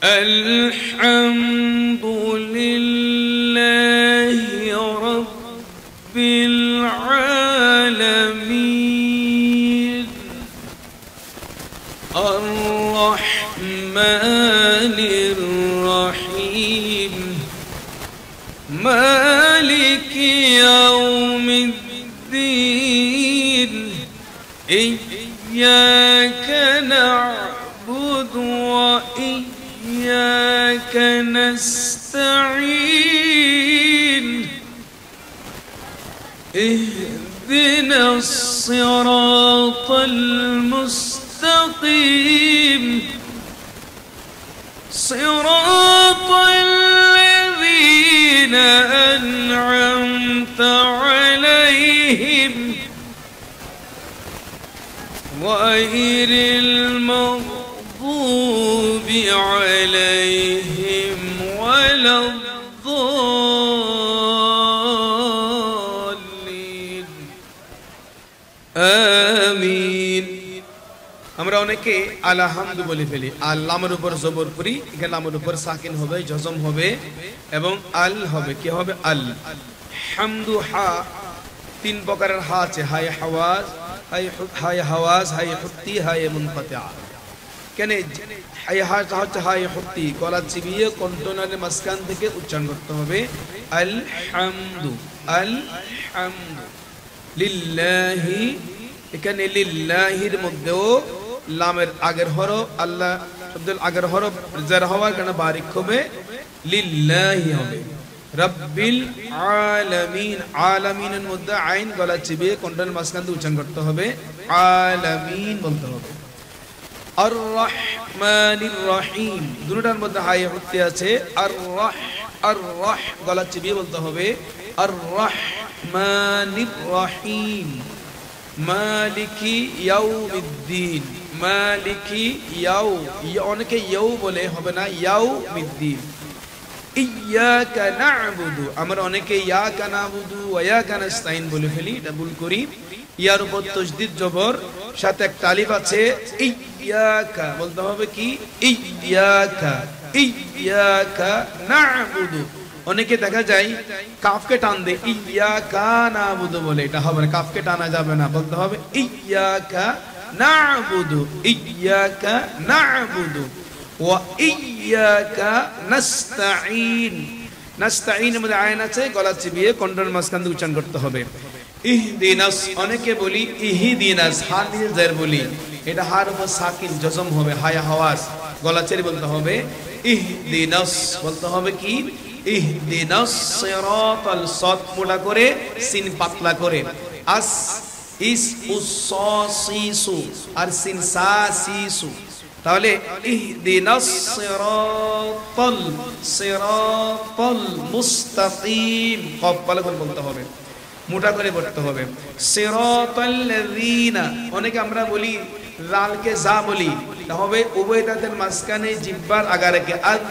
الحمد لله رب العالمين الرحمن الرحيم مالك يوم الدين إياك نعبد وإياك نستعين اهدنا الصراط المستقيم صراط الذين أنعمت عليهم غير المغضوب عليهم ولا الضالين آمين আমরা অনেকে আলহামদু বলে ফেলি আল লামের উপর জবর করি এখানে লামের উপর সাকিন হবে জজম হবে এবং আল হবে কি হবে আল হামদু হা তিন প্রকারের হা আছে হায় হাওয়াজ হায় হাওয়াজ হায় হুত্তি হায় মুনকাতিআ কেন হায় হা হচ্ছে হায় হুত্তি গলা চিবিয়ে কণ্ঠনালীর মাঝখান থেকে উচ্চারণ করতে হবে আল হামদু লিল্লাহি এখানে লিল্লাহির মধ্যেও লামের আগের হরফ আল্লাহ শব্দের আগের হরফ জার হওয়ার কারণে বারিক হবে লিল্লাহি হবে রব্বিল আলামিন আলামিনের মধ্যে আইন গলা চিবিয়ে কণ্ঠের মাঝখান দিয়ে উচ্চারণ করতে হবে আলামিন বলতে হবে আর রহমানির রহিম দুটোটার মধ্যে হাই হতে আছে আর রাহ গলা চিবিয়ে বলতে হবে আর রহমানির রহিম মালিকি ইয়াউমিদ্দিন মালিকি অনেকে ইয়াউ বলে হবে না ইয়াউমিদ্দিন ইয়াকা না'বুদু আমরা অনেকে ইয়াকা না'বুদু ওয়া ইয়াকা নাস্তাইন বলে ফেলি এটা ভুল করি ইয়ার উপর তাসদীদ জবর সাথে একটা আলিফ আছে ইয়াকা বলতে হবে কি ইয়াকা না'বুদু অনেকে দেখা যায় কাফকে টান দে ইয়াকা না'বুদু বলে এটা হবে না কাফকে টানা যাবে না বলতে হবে ইয়াকা না'বুদু ওয়া ইয়াকা নাস্তাঈন নাস্তাঈন এর মধ্যে আইন আছে গলা চিবিয়ে কণ্ঠের মাঝখান দিয়ে উচ্চারণ করতে হবে ইহদিনাস অনেকে বলি ইহদিনাস হা দিয়ে জার বলি এটা হার উপর সাকিন জজম হবে হায়া হাওয়াজ গলা চেরি বলতে হবে ইহদিনাস বলতে হবে কি ইহদিনাস সিরাতাল সাদ মোটা করে সিন পাতলা করে আস ইস উসাসিসু আর সিন সাসিসু তাহলে ইহদিনাস সিরাতাল মুস্তাকিম কফ বলে বলতে হবে মোটা করে পড়তে হবে সিরাতাল লাযিনা অনেকে আমরা বলি লালকে যা বলি তা হবে উভয় দাঁতের মাঝখানে জিহ্বার আগা রেখে আদ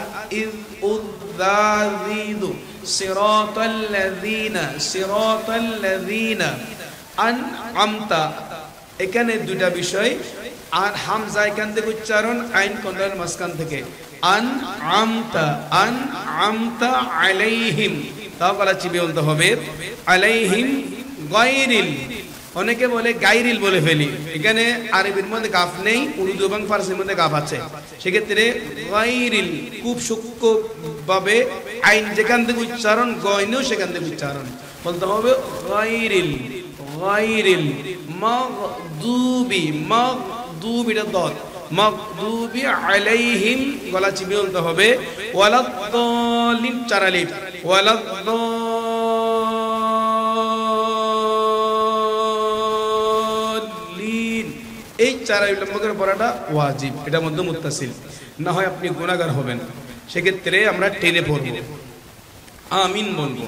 ইজ উযাযিদু সিরাতাল লাযিনা আনআমতা এখানে দুটো বিষয় আর হামজা এখান থেকে উচ্চারণ আইন কণ্ঠের মাঝখান থেকে আনআমতা আলাইহিম তাও গলা চিবিয়ে বলতে হবে আলাইহিম গায়রিল অনেকে বলে গায়রিল বলে ফেলি এখানে আরবির মধ্যে কাফ নেই উর্দু এবং ফারসির মধ্যে কাফ আছে সেক্ষেত্রে গায়রিল খুব সূক্ষ্ম ভাবে আইন যেখান থেকে উচ্চারণ গয়নেও সেখান থেকে উচ্চারণ বলতে হবে গায়রিল মাগদুবিটা দত মাগদুবি আলাইহিম গলা চিবিয়ে বলতে হবে ওয়ালাদ-দাল্লিন চার আলিফ ওয়ালাদ-দাল্লিন এই চার আলিফ লম্বা করে পড়াটা ওয়াজিব এটার মধ্যে মুত্তাসিল না হয় আপনি গুনাহগার হবেন সেক্ষেত্রে আমরা টেনে পড়ব আমিন বলবো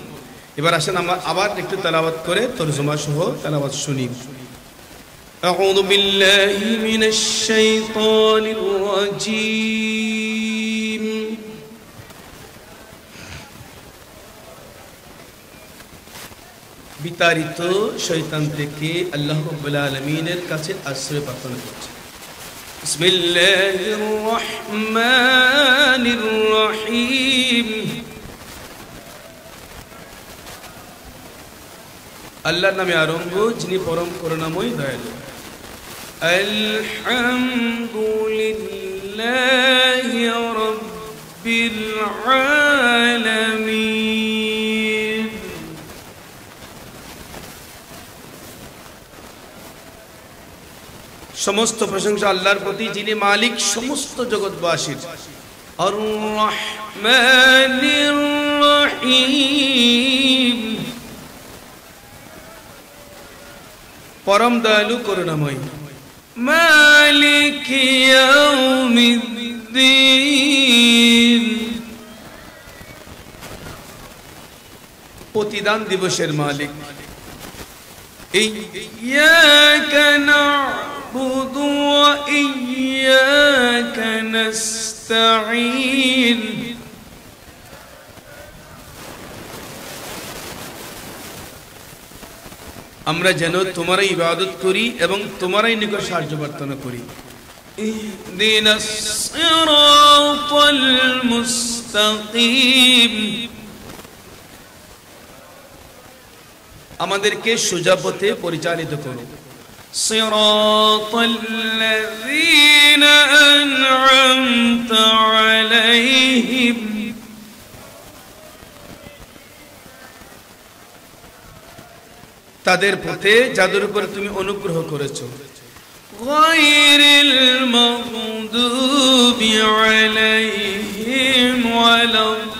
এবার আসেন আমরা আবার একটু তেলাওয়াত করে তরজমা সহ তেলাওয়াত শুনি أعوذ بالله من الشيطان الرجيم বিতাড়িত শয়তান থেকে আল্লাহ রাব্বুল আলামিনের কাছে আশ্রয় প্রার্থনা করছি বিসমিল্লাহির রহমানির আল্লাহর নামে আরম্ভ, যিনি পরম করুণাময় দয়ালু। আলহামদুলিল্লাহি রাব্বিল আলামিন। সমস্ত প্রশংসা আল্লাহর প্রতি, যিনি মালিক সমস্ত জগৎবাসীর। আর রহমানির রহিম, পরম দয়ালু করুণাময়। মালিক ইয়াউমিদ্দিন, প্রতিদান দিবসের মালিক। ইয়্যাকা না'বুদু ওয়া ইয়্যাকা নাস্তাঈন, আমরা যেন তোমারই ইবাদত করি এবং তোমারই নিকট সাহায্য প্রার্থনা করি। ইহদিনাস সিরাতাল মুস্তাকিম, আমাদেরকে সোজা পথে পরিচালিত করো। সিরাতাল্লাযীনা আন'আমতা আলাইহিম, তাদের পথে যাদের উপর তুমি অনুগ্রহ করেছো। গায়রিল মাগদুবি আলাইহিম ওয়ালাদ-দাল্লিন,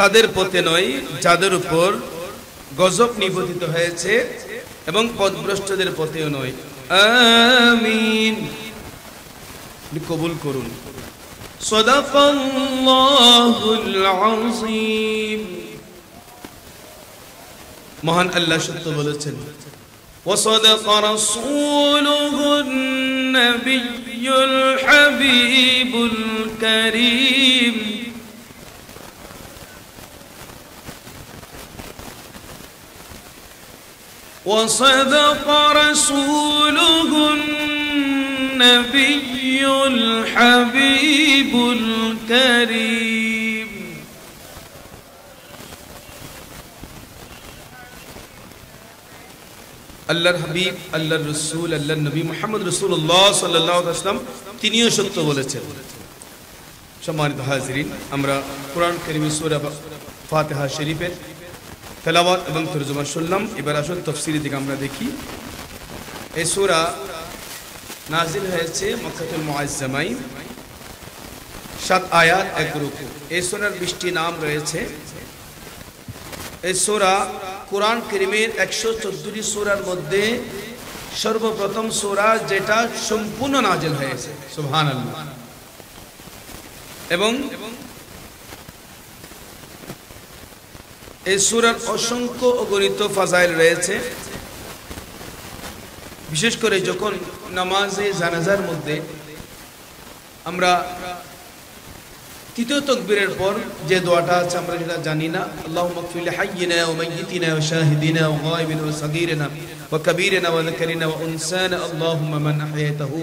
তাদের পথে নয় যাদের উপর গজব নিপতিত হয়েছে, এবং পথভ্রষ্টদের পথেও নয়। আমিন, কবুল করুন। সাদাকাল্লাহুল আযীম, মহান আল্লাহ সত্য বলেছেন। ওয়া সাদাকা রাসূলুহুন নাবিয়্যুল হাবিবুল কারীম, وصدق رسوله النبي الحبيب الكريم। আল্লাহর হাবিব, আল্লাহর রাসূল, আল্লাহর নবী মুহাম্মদ রাসূলুল্লাহ সাল্লাল্লাহু আলাইহি ওয়াসাল্লাম তিনিও সত্য বলেছেন। সম্মানিত হাজিরিন, আমরা কোরআন কারীমের সূরা ফাতিহা শরীফের তেলাওয়াত এবং তরজমা শুনলাম। এবার আসুন তাফসীরের দিকে আমরা দেখি। এই সূরা নাজিল হয়েছে মক্কাতুল মুআজ্জামায়, 7 আয়াত 1 রুকু। এই সূরার 20টি নাম রয়েছে। এই সূরা কোরআন কারীমের 114টি সূরার মধ্যে সর্বপ্রথম সূরা যেটা সম্পূর্ণ নাজিল হয়েছে। সুবহানাল্লাহ। এবং এই সূরার অসংখ্য অগণিত ফাজাইল রয়েছে। বিশেষ করে যখন নামাজে জানাজার মধ্যে আমরা তৃতীয় তাকবীরের পর যে দোয়াটা আছে আমরা যেটা জানি না, আল্লাহুম্মা গফির লিহাইয়িনা ওয়া মাইয়িতিনা ওয়া শাহিদিনা ওয়া গায়িবিনা ওয়া সাগীরিনা ওয়া কাবীরিনা ওয়া যাকারিনা ওয়া উনসানা, আল্লাহুম্মা মান আহইয়াতাহু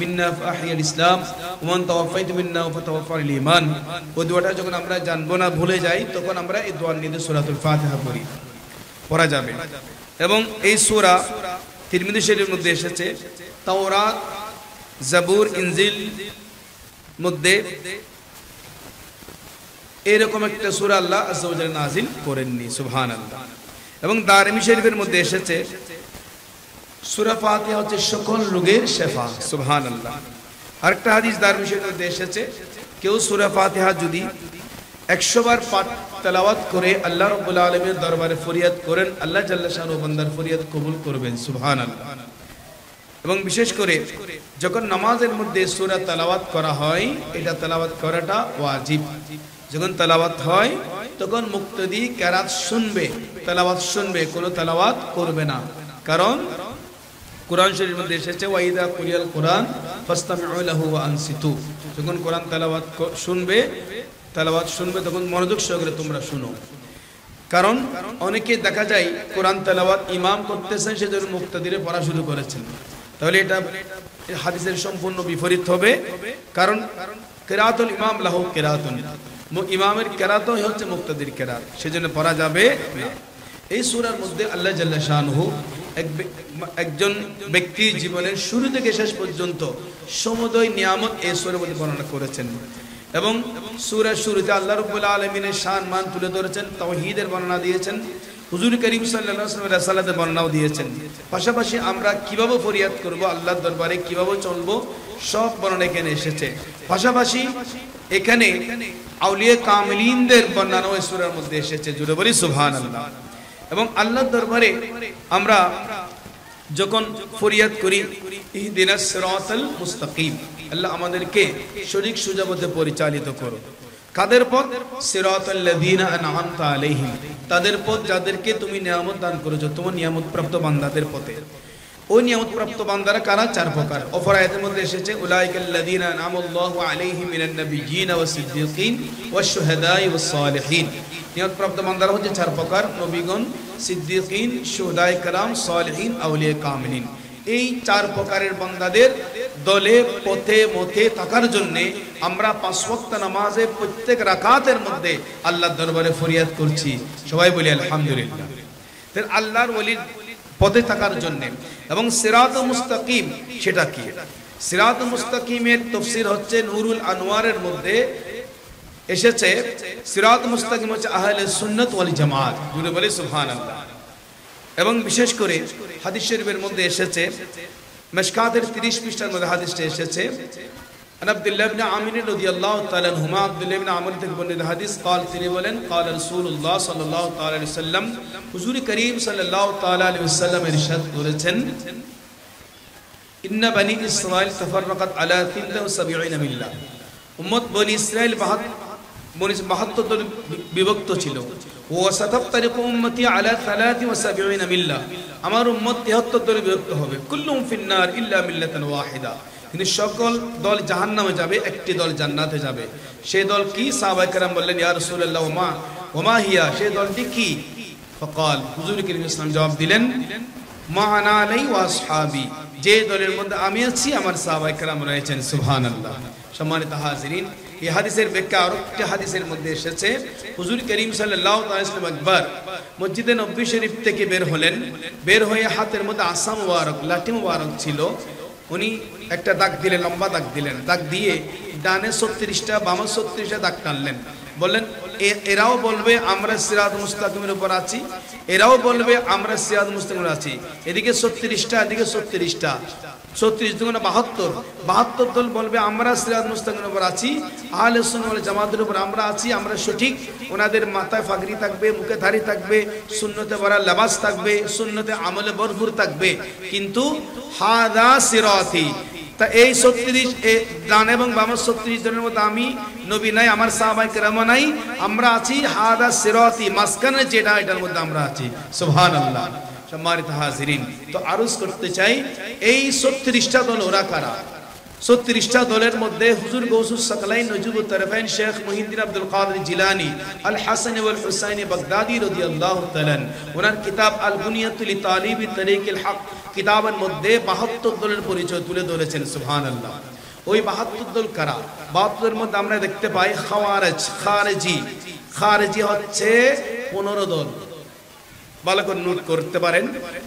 মিন্না ফাহইয়াল ইসলাম ওয়া মান তাওয়াফাইতা মিন্না ফাতাওয়াফাল ঈমান। ওই দোয়াটা যখন আমরা জানবো না, ভুলে যাই, তখন আমরা এই দোয়ার নিয়ে সূরাতুল ফাতিহা পড়া যাবে। এবং এই সূরা তিরমিজি শরীফের মধ্যে এসেছে। তাওরাত, জাবুর, ইনজিল মধ্যে এরকম একটা সূরা আল্লাহ আযজা ওয়া জাল্লা নাযিল করেননি। সুবহানাল্লাহ। এবং দারমি শরীফের মধ্যে এসেছে সূরা ফাতিহা হচ্ছে সকল রোগের শিফা। সুবহানাল্লাহ। আরেকটা হাদিস দারমি শরীফের মধ্যে এসেছে, কেউ সূরা ফাতিহা যদি 100 বার পাঠ তেলাওয়াত করে আল্লাহ রাব্বুল আলামিনের দরবারে ফরিয়াদ করেন, আল্লাহ জাল্লা শানহু বান্দার ফরিয়াদ কবুল করবেন। সুবহানাল্লাহ। এবং বিশেষ করে যখন নামাজের মধ্যে সূরা তেলাওয়াত করা হয়, এটা তেলাওয়াত করাটা ওয়াজিব। যখন তেলাওয়াত হয় তখন মুক্তাদি কিরাত শুনবে, তেলাওয়াত শুনবে, কোনো তেলাওয়াত করবে না। কারণ কোরআন শরীফের মধ্যে এসেছে ওয়াইদা কুরিয়াল কোরআন ফাসতামিউ লাহু ওয়া আনসিতু, যখন কোরআন তেলাওয়াত শুনবে তখন মনোযোগ সহকারে তোমরা শুনো। কারণ অনেকে দেখা যায় কোরআন তেলাওয়াত ইমাম করতেছেন সেজন্য মুক্তাদিরে পড়া শুরু করেছেন, তাহলে এটা হাদিসের সম্পূর্ণ বিপরীত হবে। কারণ কিরাতুল ইমাম লাহু কিরাতুন, ইমামের কিরাতই হচ্ছে মুক্তাদির কিরাত, সেজন্য পড়া যাবে না। এই সূরার মধ্যে আল্লাহ জাল্লা শানুহু একজন ব্যক্তির জীবনের শুরু থেকে শেষ পর্যন্ত সমুদয় নিয়ামত এই সূরার মধ্যে বর্ণনা করেছেন এবং সূরার শুরুতে আল্লাহ রাব্বুল আলামিনের শান মান তুলে ধরেছেন, তাওহীদের বর্ণনা দিয়েছেন, হুজুর করিম সাল্লাল্লাহু আলাইহি ওয়াসাল্লামের রিসালাতের বর্ণনাও দিয়েছেন। পাশাপাশি আমরা কিভাবে ফরিয়াদ করব, আল্লাহর দরবারে কিভাবে চলবো, সব বর্ণনা এখানে এসেছে। পাশাপাশি এখানে আউলিয়া কামিলিনদের বর্ণনাও এই সূরার মধ্যে এসেছে, জুড়ে বলি সুবহানাল্লাহ। এবং আল্লাহর দরবারে আমরা যখন ফরিয়াদ করি ইহদিনাস সিরাতাল মুস্তাকিম, আল্লাহ আমাদেরকে সঠিক সোজা পথে পরিচালিত করো। কাদের পথ? সিরাতাল লাযিনা আনআমতা আলাইহিম, তাদের পথ যাদেরকে তুমি নিয়ামত দান করেছো, তোমার নিয়ামত প্রাপ্ত বান্দাদের পথে। ওই নিয়ামত প্রাপ্ত বান্দারা কারা? 4 প্রকার। অপর আয়াতের মধ্যে এসেছে উলাইকাল লাযিনা আনআমাল্লাহু আলাইহিম মিনান নাবিয়্যিনা ওয়াস সিদ্দীকিন ওয়াশ শুহাদাই ওয়াস সালিহিন। নিয়ামত প্রাপ্ত বান্দারা হচ্ছে 4 প্রকার, নবীগণ, সিদ্দীকিন, শুহাদায়ে কেরাম, সালিহিন, আউলিয়া কামিলিন। এই 4 প্রকারের বান্দাদের দলে পথে মতে থাকার জন্য আমরা 5 ওয়াক্ত নামাজে প্রত্যেক রাকাতের মধ্যে আল্লাহর দরবারে ফরিয়াদ করছি। সবাই বলি আলহামদুলিল্লাহ। তাহলে আল্লাহর ওলির পথে থাকার জন্য। এবং সিরাতুল মুস্তাকিম সেটা কি? সিরাতুল মুস্তাকিমের তাফসীর হচ্ছে নূরুল আনওয়ারের মধ্যে এসেছে, সিরাতুল মুস্তাকিম হচ্ছে আহলে সুন্নাত ওয়াল জামাত, জুড়ে বলি সুবহানাল্লাহ। এবং বিশেষ করে হাদিস শরীফের মধ্যে এসেছে, মিশকাতের 30 পৃষ্ঠার মধ্যে হাদিসটা এসেছে, আব্দুল্লাহ ইবনে আমির রাদিয়াল্লাহু তাআলা আনহুমা, আব্দুল্লাহ ইবনে আমির থেকে বর্ণিত হাদিস, قال তিনি বলেন قال রাসূলুল্লাহ সাল্লাল্লাহু তাআলা আলাইহি ওয়াসাল্লাম, হুজুর করিম সাল্লাল্লাহু তাআলা আলাইহি ওয়াসাল্লাম ইরশাদ করেছেন, ইন্না বনি ইসরাঈল তাফাররাকাত আলা 73 মিল্লাহ, উম্মত বনি ইসরাঈল 72 দলে বিভক্ত ছিল। ওয়া সাতাফতারিকু উম্মতি আলা 73 মিল্লাহ, আমার উম্মত 73 দলে বিভক্ত হবে। কুল্লুহুম ফিন্নার ইল্লা মিল্লাতান ওয়াহিদা, কিন্তু সকল দল জাহান্নামে যাবে, একটি দল জান্নাতে যাবে। সেই দল কি? সাহাবায়ে কেরাম বললেন, ইয়া রাসূলুল্লাহ ওমা হিয়া, সেই দলটি কি? ফাকাল, হুজুর করিম সাল্লাল্লাহু আলাইহি ওয়াসাল্লাম জবাব দিলেন, মা আনা আলাই ওয়া আসহাবি, যে দলের মধ্যে আমি আছি আমার সাহাবায়ে কেরাম রয়েছেন। সুবহানাল্লাহ। সম্মানিত হাজিরিন, এই হাদিসের ব্যাখ্যা আরেকটি হাদিসের মধ্যে এসেছে, হুজুর করিম সাল্লাল্লাহু আলাইহি ওয়াসাল্লাম একবার মসজিদে নববী শরীফ থেকে বের হলেন, বের হয়ে হাতের মধ্যে আসা মুবারক, লাঠি মুবারক ছিল, উনি একটা দাগ দিলেন, লম্বা দাগ দিলেন, দাগ দিয়ে ডানে 36টা বামে 36টা দাগ টানলেন, বললেন এরাও বলবে আমরা সিরাত মুস্তাকিমের উপর আছি, এরাও বলবে আমরা সিরাত মুস্তাকিমের আছি। এদিকে 36টা, এদিকে 36টা, 36 দুগুণে 72 দল বলবে আমরা সিরাত মুস্তাকিমের উপর আছি, আহলে সুন্নাত ওয়াল জামাতের উপর আমরা আছি, আমরা সঠিক। ওনাদের মাথায় পাগড়ি থাকবে, মুখে দাড়ি থাকবে, সুন্নতে ভরা লেবাস থাকবে, সুন্নতে আমলে ভরপুর থাকবে, কিন্তু হাদা সিরাতি, তা এই 36 ডান এবং বাম 36 জনের মধ্যে আমি নবী নাই, আমার সাহাবায়ে কেরাম নাই, আমরা আছি হাদা সিরাতি, মাঝখানে যেটা, এটার মধ্যে আমরা আছি। সুবহানাল্লাহ। সম্মানিত হাজিরিন, তো আরজ করতে চাই এই 36টা দল ওরা কারা? 36টা দলের মধ্যে হুজুর গৌসুস সাকলাইন নজুবুত তারফাইন শেখ মুহিউদ্দিন আব্দুল কাদের জিলানী আল হাসান ওয়াল হুসাইন বাগদাদি রাদিয়াল্লাহু তাআলা ওনার কিতাব আল বুনিয়াতু লিতালিবি তারিকিল হক কিতাবের মধ্যে 72 দলের পরিচয় তুলে ধরেছেন। সুবহানাল্লাহ। ওই 72 দল কারা? 72 এর মধ্যে আমরা দেখতে পাই খাওয়ারিজ, খারিজি হচ্ছে 15 দল, ভালো করে নোট করতে পারেন।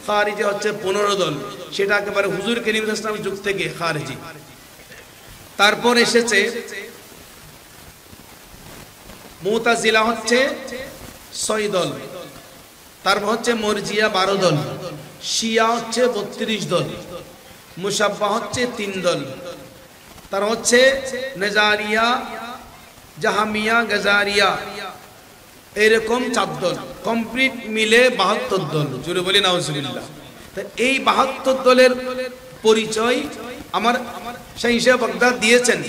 খারিজি হচ্ছে 15 দল, সেটা একেবারে হুজুর করিম সাল্লাল্লাহু আলাইহি ওয়াসাল্লামের যুগ থেকে খারিজি। তারপর এসেছে মুতাজিলা হচ্ছে 6 দল, তারপর হচ্ছে মুরজিয়া 12 দল, শিয়া হচ্ছে 32 দল, মুশাব্বাহ হচ্ছে 3 দল, তার হচ্ছে নাজারিয়া, জাহামিয়া, গাজারিয়া, এরকম 4 দল, কমপ্লিট মিলে 72 দল। জুড়ে বলি নাউজুবিল্লাহ। এই 72 দলের পরিচয় আমার শাইখ বাগদাদ দিয়েছেন,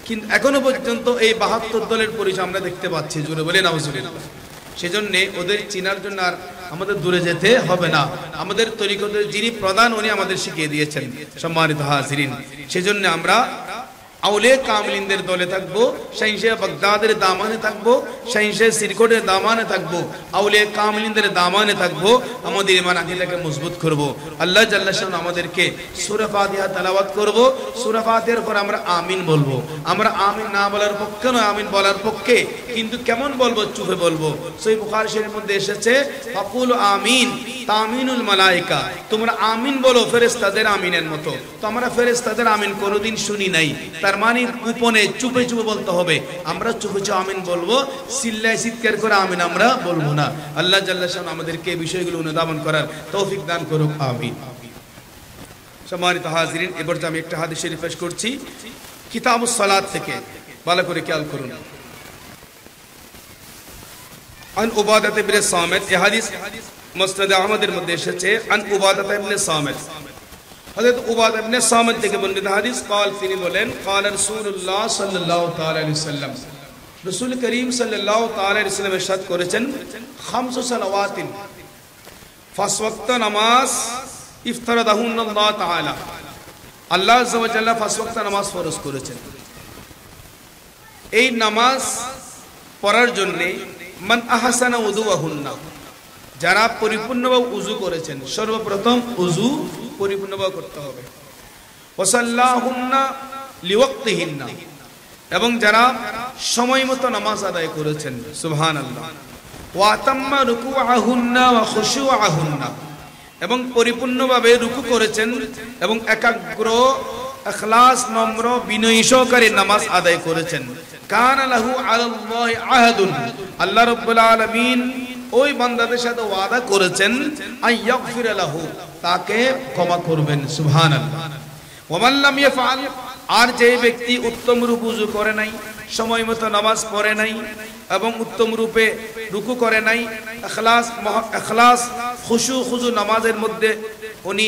কিন্তু এখনো পর্যন্ত এই 72 দলের পরিচয় আমরা দেখতে পাচ্ছি। জুড়ে বলি নাউজুবিল্লাহ। সেজন্য ওদের চিনার জন্য আর আমাদের দূরে যেতে হবে না, আমাদের তরিকতের যিনি প্রধান উনি আমাদের শিখিয়ে দিয়েছেন। সম্মানিত হাজিরিন, সেজন্য আমরা আউলিয়া কামিলিনদের দলে থাকবো, শাহিনশাহ বাগদাদের দামানে থাকবো, শাহিনশাহ সিরকোটের দামানে থাকবো, আউলিয়া কামিলিনদের দামানে থাকবো, আমাদের ঈমান আকীদাকে মজবুত করব। আল্লাহ জাল্লা শান আমাদেরকে সূরা ফাতিহা তেলাওয়াত করব, সূরা ফাতিহার পর আমরা আমিন বলবো। আমরা আমিন না বলার পক্ষে নয়, আমিন বলার পক্ষে, কিন্তু কেমন বলবো? চুপে বলবো। সহিহ বুখারী শরীফের মধ্যে এসেছে ফাকুলু আমিন তামিনুল মালায়েকা, তোমরা আমিন বলো ফেরেশতাদের আমিনের মতো। তো আমরা ফেরেশতাদের আমিন কোনোদিন শুনি নাই, তার মানে গোপনে চুপে চুপে বলতে হবে। আমরা চুপে চুপে আমিন বলবো, চিল্লায় চিৎকার করে আমিন আমরা বলবো না। আল্লাহ জাল্লা শান আমাদেরকে এই বিষয়গুলো অনুধাবন করার তৌফিক দান করুক, আমিন। সম্মানিত হাজিরিন, এবার আমি একটা হাদিস শরীফ পেশ করছি কিতাবুস সালাত থেকে, ভালো করে খেয়াল করুন। আন উবাদাহ ইবনে সামিত, এই হাদিস মুসনাদ আহমদের মধ্যে এসেছে। আন উবাদাহ ইবনে সামিত, হযরত উবাদাহ ইবনে সামিত থেকে বর্ণিত হাদিস, قال, তিনি বলেন قال রাসূলুল্লাহ সাল্লাল্লাহু তাআলা আলাইহি ওয়াসাল্লাম, রাসূল করিম সাল্লাল্লাহু তাআলা আলাইহি ওয়াসাল্লাম ইরশাদ করেছেন, খামসু সালাওয়াতিন, পাঁচ ওয়াক্ত নামাজ, ইফতারাদাহুন্নাল্লাহ তাআলা, আল্লাহ আযজা ওয়া জাল্লা পাঁচ ওয়াক্ত নামাজ ফরজ করেছেন। এই নামাজ পড়ার জন্য মান আহসানা উযুহুন্না, যারা পরিপূর্ণভাবে উযু করেছেন, সর্বপ্রথম উযু পরিপূর্ণভাবে করতে হবে। ওয়াসাল্লাহুন্না লিওয়াক্তিহিন্না, এবং যারা সময় মতো নামাজ আদায় করেছেন, সুবহানাল্লাহ। ওয়া আতাম্মা রুকুআহুন্না ওয়া খুশুআহুন্না, এবং পরিপূর্ণভাবে রুকু করেছেন এবং একাগ্র, ইখলাস, নম্র, বিনয়ী সহকারে নামাজ আদায় করেছেন। কানা লাহু আলাল্লাহি আহাদুন, আল্লাহ রাব্বুল আলামিন ওই বান্দাদের সাথে ওয়াদা করেছেন, আইয়াগফিরা লাহু, তাকে ক্ষমা করবেন, সুবহানাল্লাহ। ওয়া মান লাম ইয়াফআল, আর যে ব্যক্তি উত্তম রূপে ওযু করে নাই, সময় মতো নামাজ পড়ে নাই এবং উত্তম রূপে রুকু করে নাই, ইখলাস খুশু নামাজের মধ্যে উনি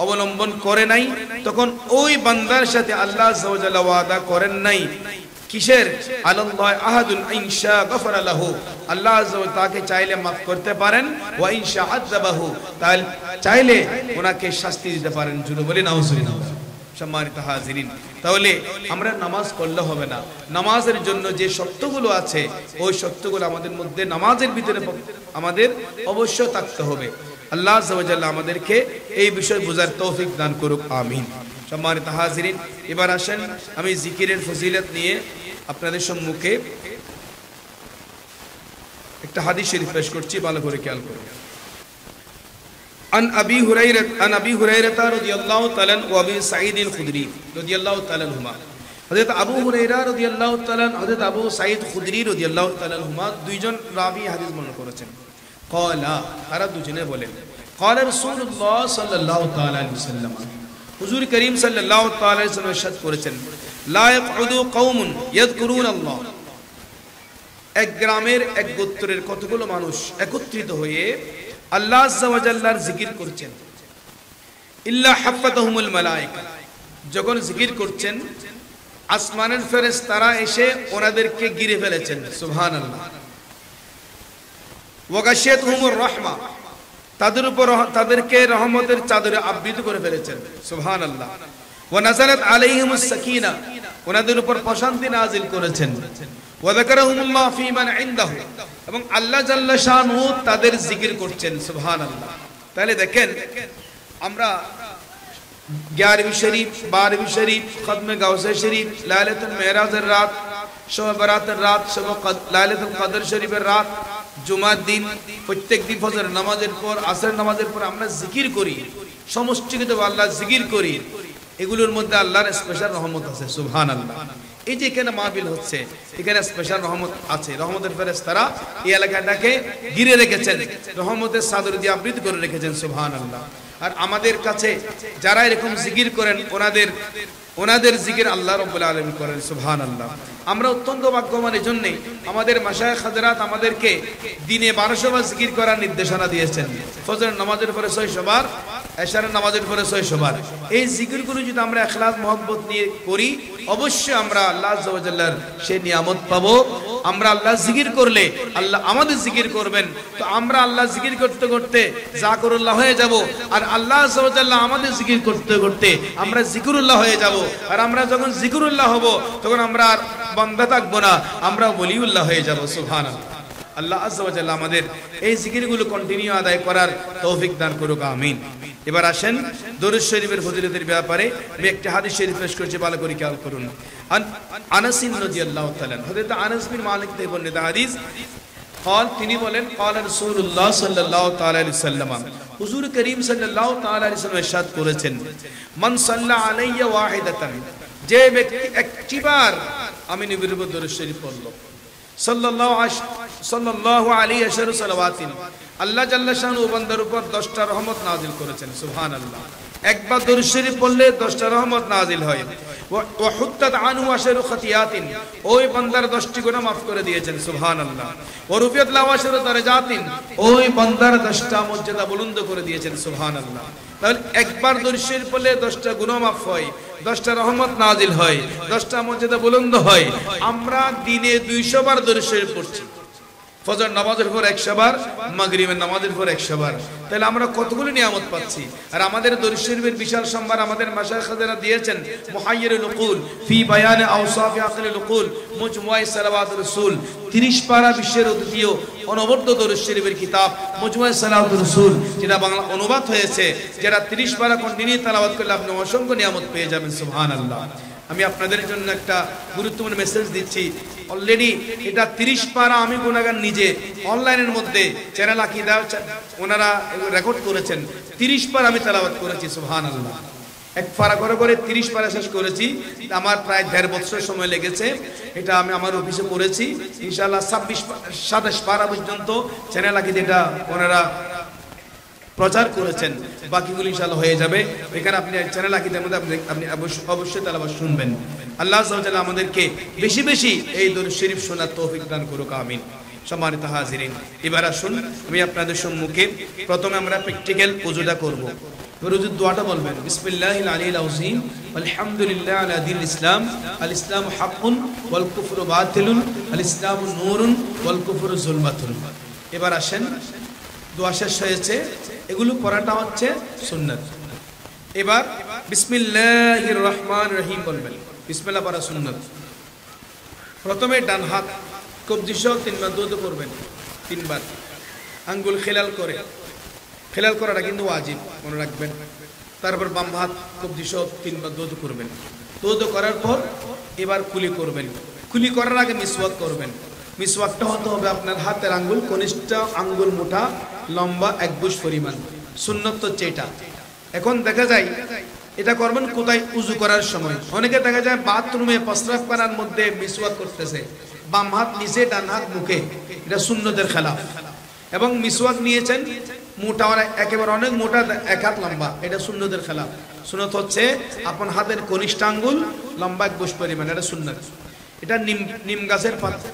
অবলম্বন করে নাই, তখন ওই বান্দার সাথে আল্লাহ আযজা ওয়া জাল্লা ওয়াদা করেন নাই কিসের? আলাল্লাহি আহাদুন ইনশা গফারা লাহু, আল্লাহ আযজা ওয়া তাকে চাইলে মাফ করতে পারেন, ওয়া ইনশা আযাবাহু, তাহলে চাইলে ওনাকে শাস্তি দিতে পারেন। জুড়ে বলি নাউজুবিল্লাহ। সম্মানিত হাজিরিন, তাহলে আমরা নামাজ পড়লে হবে না, নামাজের জন্য যে শর্তগুলো আছে ওই শর্তগুলো আমাদের মধ্যে নামাজের ভিতরে আমাদের অবশ্য থাকতে হবে। আল্লাহ আযজা ওয়া জাল্লা আমাদেরকে এই বিষয় বোঝার তৌফিক দান করুক, আমিন। সম্মানিত হাজিরিন, এবার আসেন আমি জিকিরের ফজিলত নিয়ে আপনাদের সম্মুখে একটা হাদিস শরীফ পেশ করছি, ভালো করে খেয়াল করুন। عن أبي هريرة رضي الله تعالى عنه وأبي سعيد الخدري رضي الله تعالى عنهما, হযরত আবু হুরায়রা রাদিয়াল্লাহু তাআলা, হযরত আবু সাঈদ খুদরি রাদিয়াল্লাহু তাআলা আনহুমা, দুইজন রাবী হাদিস বর্ণনা করেছেন। ক্বালা, তারা দুজনে বলেন, ক্বালা রাসূলুল্লাহ সাল্লাল্লাহু তাআলা আলাইহি ওয়াসাল্লাম, হুজুর করিম সাল্লাল্লাহু তাআলা আলাইহি ওয়াসাল্লাম ইরশাদ করেছেন, লা ইয়াকউদু কওমুন ইয়াযকুরুনাল্লাহ, এক গ্রামের এক গোত্রের কতগুলো মানুষ একত্রিত হয়ে আল্লাহ আযজা ওয়া জাল্লার জিকির করছেন, ইল্লা হাফাতাহুমুল মালায়েকা, যখন জিকির করছেন আসমানের ফেরেশতারা এসে ওনাদেরকে ঘিরে ফেলেছেন, সুবহানাল্লাহ। ওয়া গাশিয়াতুহুমুর রাহমা, তাদের উপর তাদেরকে রহমতের চাদরে আবৃত করে ফেলেছেন, সুবহানাল্লাহ। ওয়া নাযালাত আলাইহিমুস সাকিনা, ওনাদের উপর প্রশান্তি নাযিল করেছেন। ওয়া যাকারাহুমুল্লাহ ফী মান ইনদাহু, এবং আল্লাহ জাল্লা শানহু তাদের জিকির করছেন, সুবহানাল্লাহ। তাহলে দেখেন, আমরা 11वीं শরীফ, 12वीं শরীফ, খতমে গাউসে শরীফ, লাইলাতুল মেরাজের রাত, শবে বরাতের রাত, লাইলাতুল কদর শরীফের রাত, জুমার দিন, প্রত্যেক দিন ফজর নামাজের পর, আসর নামাজের পর আমরা জিকির করি, সমষ্টিগতভাবে আল্লাহ জিকির করি। এগুলোর মধ্যে আল্লাহর স্পেশাল রহমত আছে, সুবহানাল্লাহ। এই যে এখানে মাহফিল হচ্ছে, এখানে স্পেশাল রহমত আছে, রহমতের ফেরেশতারা এই এলাকাটাকে ঘিরে রেখেছেন, রহমতের চাদর দিয়ে আবৃত করে রেখেছেন, সুবহানাল্লাহ। আর আমাদের কাছে যারা এরকম জিকির করেন, ওনাদের জিকির আল্লাহ রাব্বুল আলামিন করেন, সুবহানাল্লাহ। আমরা অত্যন্ত ভাগ্যবান, এজন্য আমাদের মাশায়েখ হযরত আমাদেরকে দিনে 1200 বার জিকির করার নির্দেশনা দিয়েছেন। ফজর নামাজের পরে 600 বার, এশারের নামাজের পরে 600 বার। এই জিকিরগুলো যদি আমরা ইখলাস মহব্বত নিয়ে করি, অবশ্যই আমরা আল্লাহ আযজা ওয়া জাল্লার সেই নিয়ামত পাবো। আমরা আল্লাহ জিকির করলে আল্লাহ আমাদের জিকির করবেন, তো আমরা আল্লাহ জিকির করতে করতে জাকিরুল্লাহ হয়ে যাব, আর আল্লাহ আযজা ওয়া জাল্লা আমাদের জিকির করতে করতে আমরা জিকিরুল্লাহ হয়ে যাব। আর আমরা যখন জিকিরুল্লাহ হব তখন আমরা আর বান্দা থাকবো না, আমরা ওলিউল্লাহ হয়ে যাব। সুবহানাল্লাহ। আল্লাহ আযজা ওয়া জাল্লা আমাদের এই জিকিরগুলো কন্টিনিউ আদায় করার তৌফিক দান করুক, আমিন। এবার আসেন দরুদ শরীফের ফজিলতের ব্যাপারে আমি একটা হাদিস শরীফ পেশ করছি, ভালো করে খেয়াল করুন। আনাস রাদিয়াল্লাহু তাআলা, হযরত আনাস বিন মালিক থেকে বর্ণিত হাদিস, قال তিনি বলেন قال رسول الله صلى الله تعالى عليه وسلم, হুজুর করিম সাল্লাল্লাহু তাআলা আলাইহি ওয়াসাল্লাম ইরশাদ করেছেন, মান সাল্লা আলাইয়া ওয়াহিদাতান, যে ব্যক্তি একটিবার আমি নবীর উপর দরুদ শরীফ পড়ল, সাল্লাল্লাহু আলাইহি ওয়াসাল্লাম, আল্লাহ জাল্লা শানহু বান্দার উপর 10টা রহমত নাযিল করেছেন। সুবহানাল্লাহ। একবার দরুদ শরীফ পড়লে 10টা রহমত নাযিল হয়। ওয়া হুত্তাত আনহু আশারু খাতিয়াতিন, ওই বান্দার 10টি গুনাহ maaf করে দিয়েছেন। সুবহানাল্লাহ। ওয়া রুফিয়াত লাহু আশারু দারাজাতিন, ওই বান্দার 10টা মর্যাদা বুলন্দ করে দিয়েছেন। সুবহানাল্লাহ। তাহলে একবার দরুদ শরীফ পড়লে 10টা গুনাহ maaf হয়, 10টা রহমত নাযিল হয়, 10টা মর্যাদা বুলন্দ হয়। আমরা দিনে 200 বার দরুদ শরীফ পড়ছি, ফজর নামাজের পর 100 বার, মাগরিবের নামাজের পর 100 বার। তাহলে আমরা কতগুলো নিয়ামত পাচ্ছি। আর আমাদের দরুদ শরীফের বিশাল সম্ভার আমাদের মাশায়েখরা দিয়েছেন। মুহাইয়িরুল উকুল ফি বায়ান আওসাফ আকলিল উকুল, মুজমুআ সালাওয়াতুর রাসূল, 30 পারা বিশ্বের অদ্বিতীয় অনবদ্য দরুদ শরীফের কিতাব মুজমুআ সালাওয়াতুর রাসূল, যেটা বাংলা অনুবাদ হয়েছে, যেটা 30 পারা কন্টিনিউ তেলাওয়াত করলে আপনি অসংখ্য নিয়ামত পেয়ে যাবেন। সুবহানাল্লাহ। আমি আপনাদের জন্য একটা গুরুত্বপূর্ণ মেসেজ দিচ্ছি। অলরেডি এটা 30 পারা আমি গুনাহগার নিজে অনলাইনের মধ্যে চ্যানেল আকীদা ওনারা রেকর্ড করেছেন, 30 পারা আমি তেলাওয়াত করেছি। সুবহানাল্লাহ। এক পারা করে করে 30 পারা শেষ করেছি। আমার প্রায় 1.5 বছর সময় লেগেছে। এটা আমি আমার অফিসে করেছি। ইনশাআল্লাহ 27 পারা পর্যন্ত চ্যানেল আকীদা এটা ওনারা প্রচার করেছেন, বাকিগুলো ইনশাআল্লাহ হয়ে যাবে। এখানে আপনি চ্যানেল আকীদার মধ্যে আপনি অবশ্যই তেলাওয়াত শুনবেন। আল্লাহ সুবহানাহু ওয়া তাআলা আমাদেরকে বেশি বেশি এই দরুদ শরীফ শোনার তৌফিক দান করুক, আমিন। সম্মানিত হাজিরিন, এবার আসুন আমি আপনাদের সম্মুখে প্রথমে আমরা প্র্যাকটিক্যাল ওযুটা করব। এবার ওযুর দোয়াটা বলবেন, বিসমিল্লাহিল আলিয়্যিল আযীম আলহামদুলিল্লাহি আলা দীনিল ইসলাম, আল ইসলামু হাক্কুন ওয়াল কুফরু বাতিলুন, আল ইসলামু নূরুন ওয়াল কুফরু যুলমাতুন। এবার আসেন, দোয়া শেষ হয়েছে, এগুলো পড়াটা হচ্ছে সুন্নাত। এবার বিসমিল্লাহির রহমানির রহিম বলবেন, বিসমিল্লাহ পড়া সুন্নাত। প্রথমে ডান হাত কবজি সহ 3 বার দুধ করবেন, 3 বার আঙ্গুল খেলাল করে, খেলাল করাটা কিন্তু ওয়াজিব, মনে রাখবেন। তারপর বাম হাত কবজি সহ 3 বার দুধ করবেন। দুধ করার পর এবার কুলি করবেন। কুলি করার আগে মিসওয়াক করবেন। মিসওয়াকটা হতে হবে আপনার হাতের আঙ্গুল কনিষ্ঠ আঙ্গুল মুঠা লম্বা 1 বুশ পরিমাণ। সুন্নত তো এটা। এখন দেখা যায় এটা করবেন কোথায়? উযু করার সময়। অনেকে দেখা যায় বাথরুমে প্রস্রাব করার মধ্যে মিসওয়াক করতেছে, বাম হাত নিচে ডান হাত মুখে, এটা সুন্নতের খেলাফ। এবং মিসওয়াক নিয়েছেন মোটা, একেবারে অনেক মোটা 1 হাত লম্বা, এটা সুন্নতের খেলাফ। সুন্নত হচ্ছে আপনার হাতের কনিষ্ঠ আঙ্গুল লম্বা 1 বুশ পরিমাণ, এটা সুন্নত। এটা নিম গাছের পাতা,